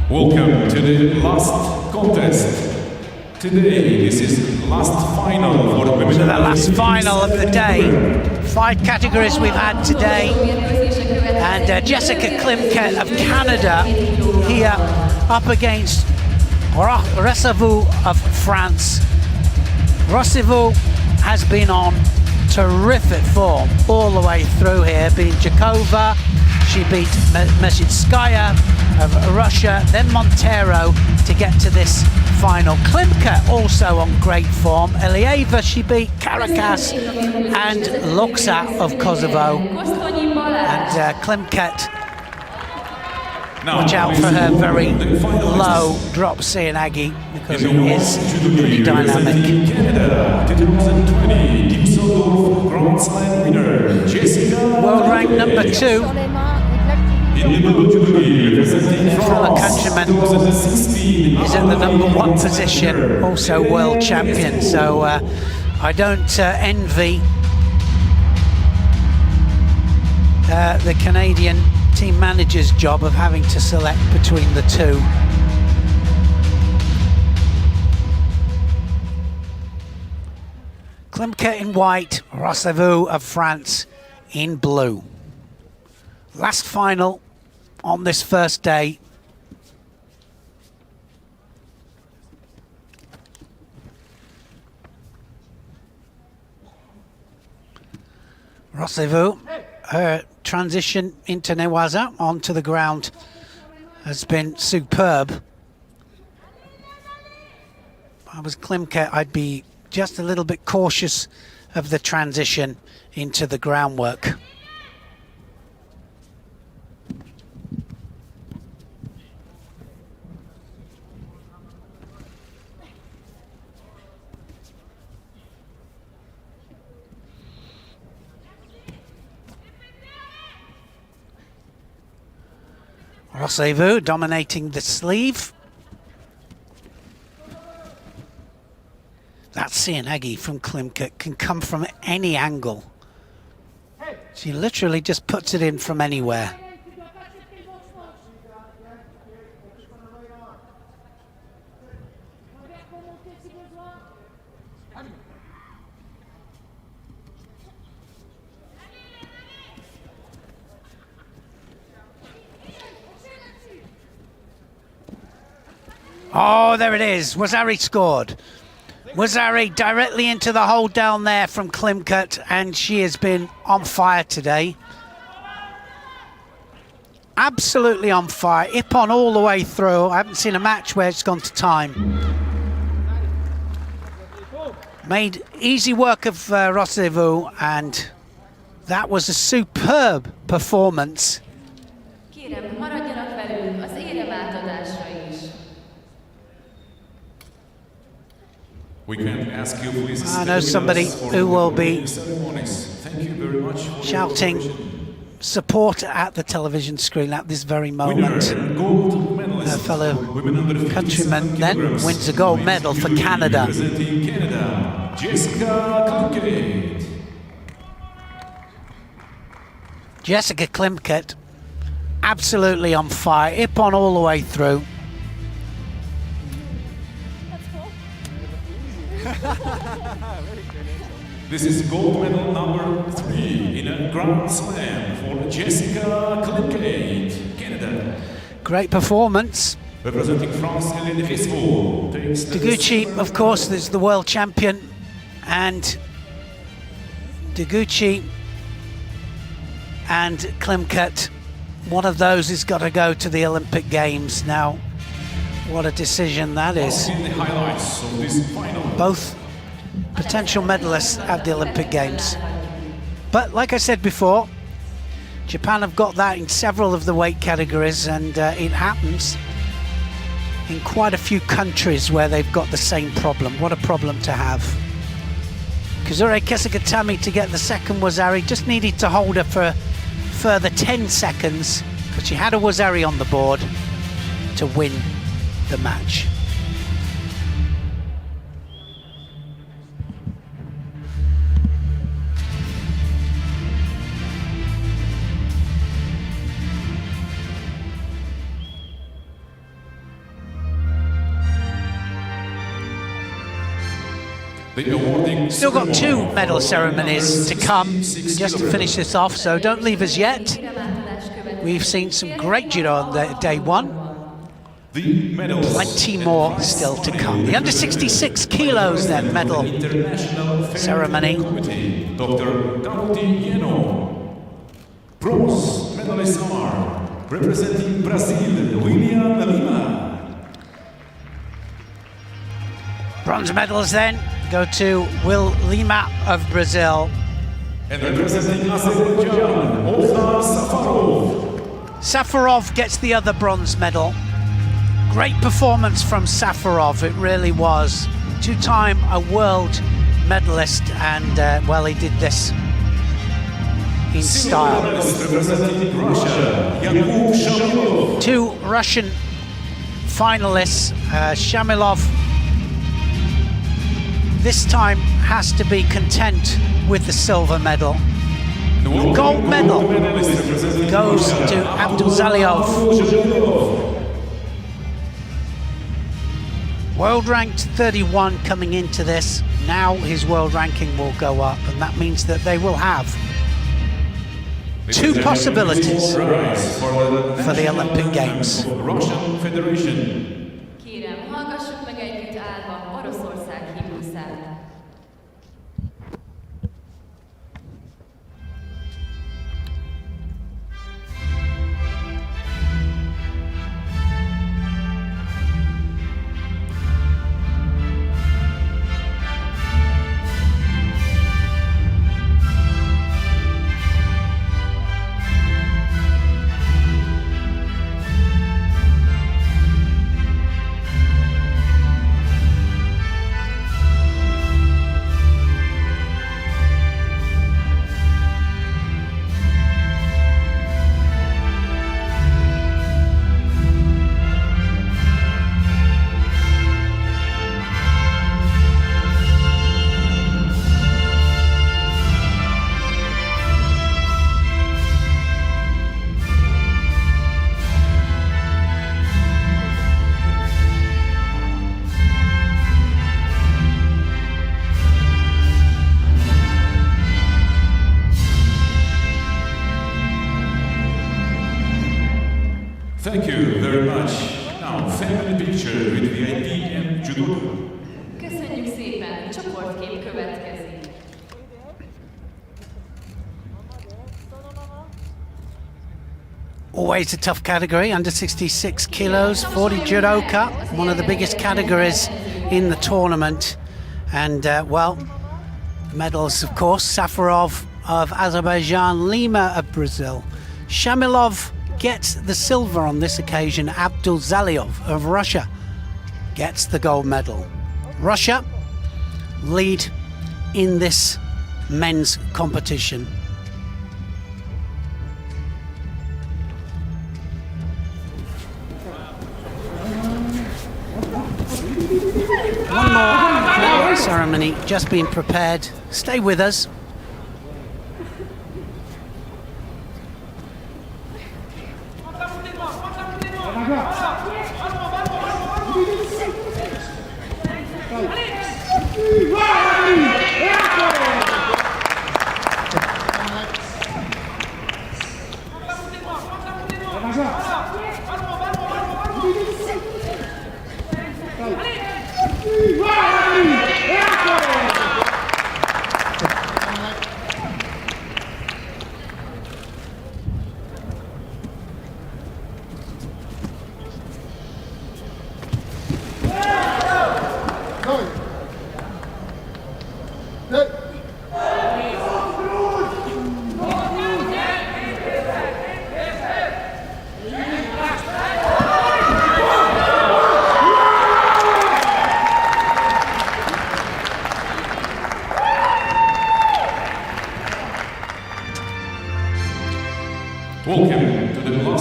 Welcome to the last contest. Today, this is last final for women. So the last final of the day. 5 categories we've had today. And Jessica Klimket of Canada here up against Rossevaux of France. Rossevaux has been on terrific form all the way through here, beating Jakova. She beat Metetskaya of Russia, then Montero to get to this final. Klimka also on great form. Elieva, she beat Caracas, and Luxa of Kosovo. And Klimket, Now, watch out for her very low drop Aggie because it is pretty dynamic. Canada, 2020 Düsseldorf Grand Slam winner, Jessica. World rank number 2. Fellow countryman is in the number 1 position, also world champion. So I don't envy the Canadian team manager's job of having to select between the two. Klimke in white, Rossevaux of France in blue. Last final on this first day. Rossevaux, her transition into Newaza onto the ground has been superb. If I was Klimke, I'd be just a little bit cautious of the transition into the groundwork. Rossevaux dominating the sleeve. That Aggie from Klimke can come from any angle. She literally just puts it in from anywhere. Oh, there it is. Wazari scored. Wazari directly into the hole down there from Klimket, and she has been on fire today. Absolutely on fire. Ippon all the way through. I haven't seen a match where it's gone to time. Made easy work of Rossevaux, and that was a superb performance. We can ask you, please. I know somebody who will be Thank you very much shouting support at the television screen at this very moment. A fellow countryman then wins a gold medal for Canada. Representing Canada, Jessica Klimket. Jessica Klimket, absolutely on fire. Ippon all the way through. This is gold medal number 3 in a Grand Slam for Jessica Klimket, Canada. Great performance. Representing France, Hélène Risseau takes the Deguchi, of course, is the world champion, and Deguchi and Klimket, one of those has got to go to the Olympic Games. Now, what a decision that is. In the highlights of this final. Both potential medalists at the Olympic Games. But like I said before, Japan have got that in several of the weight categories, and it happens in quite a few countries where they've got the same problem. What a problem to have. Kazure Kesagatami to get the second Wazari, just needed to hold her for a further 10 seconds because she had a Wazari on the board to win the match. Still got 2 medal ceremonies to come just to finish this off, so don't leave us yet. We've seen some great judo on day 1. Plenty more still to come. The under 66 kilos then medal ceremony. Dr. Bronze medalist are representing Brazil, William Lima. Bronze medals then go to Will Lima of Brazil. And representing Azerbaijan, Ozan Safarov. Safarov gets the other bronze medal. Great performance from Safarov, it really was. Two-time a world medalist, and well, he did this in style. Representing Russia, Yakub Shamilov. Two Russian finalists, Shamilov this time has to be content with the silver medal. The gold medal goes to Abdulzaliov. World ranked 31 coming into this. Now his world ranking will go up, and that means that they will have two possibilities for the Olympic Games. Russian Federation. Kérem, hallgassuk meg együtt állva Oroszország himnuszát. Thank you very much. Now, family picture with VIP and judoka. Köszönjük szépen, csoportkép következik. Always a tough category, under 66 kilos, 40 judoka, one of the biggest categories in the tournament. And, well, medals, of course, Safarov of Azerbaijan, Lima of Brazil. Shamilov gets the silver on this occasion. Abdulzaliov of Russia gets the gold medal. Russia lead in this men's competition. One more ceremony just being prepared. Stay with us.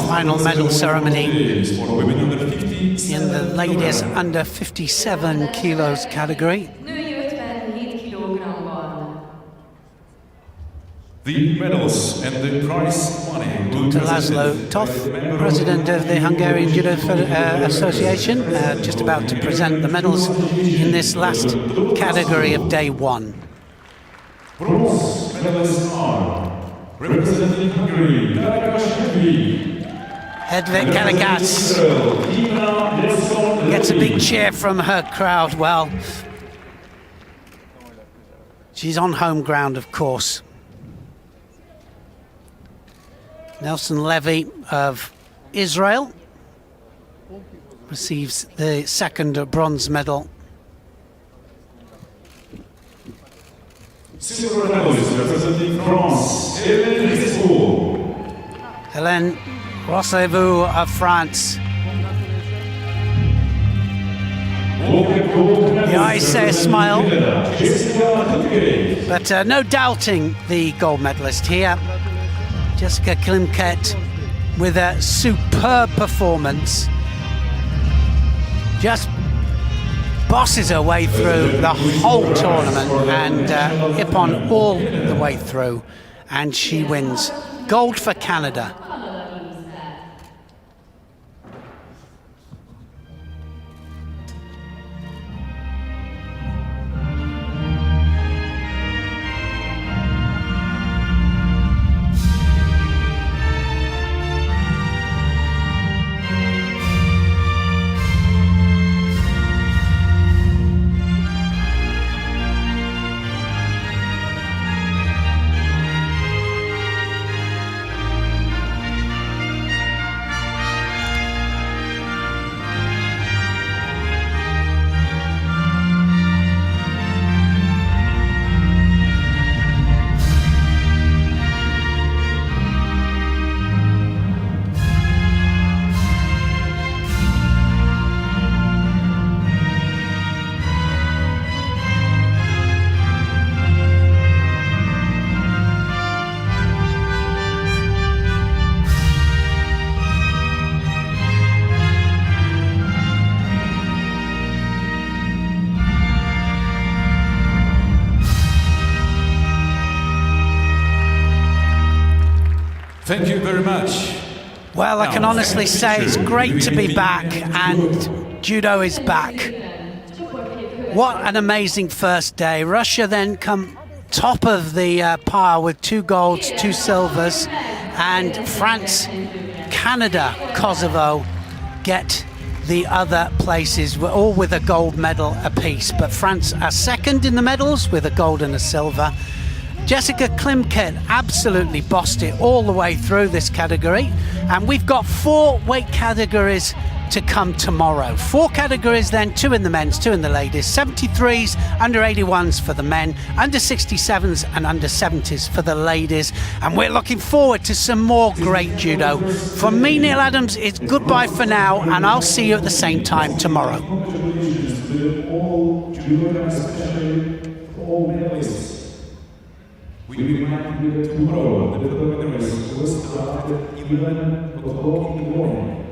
Final medal ceremony in the ladies under 57 kilos category. Női 57 kilogramban. The medals and the prize money will be Laszlo Toth, president of the Hungarian Judo Association, just about to present the medals in this last category of day one. Bronze medalists are representing Hungary, Hedvig Karagas gets a big cheer from her crowd. Well, she's on home ground, of course. Nelson Levy of Israel receives the second bronze medal. Silver medalist representing France, Hélène Risseau. Hélène Risseau of France. The eyes say a smile, but no doubting the gold medalist here. Jessica Klimket with a superb performance. Just bosses her way through the whole tournament and Ippon all the way through, and she wins gold for Canada. Thank you very much. Well, I can honestly say it's great to be back, and judo is back. What an amazing first day. Russia then come top of the pile with 2 golds, 2 silvers, and France, Canada, Kosovo get the other places. We're all with a gold medal apiece, but France are second in the medals with a gold and a silver. Jessica Klimket absolutely bossed it all the way through this category, and we've got 4 weight categories to come tomorrow. 4 categories then, 2 in the men's, 2 in the ladies, 73s, under 81s for the men, under 67s and under 70s for the ladies, and we're looking forward to some more great judo. From me, Neil Adams, it's goodbye for now, and I'll see you at the same time tomorrow. We remind you that tomorrow the preliminaries will start at 11 o'clock in the morning.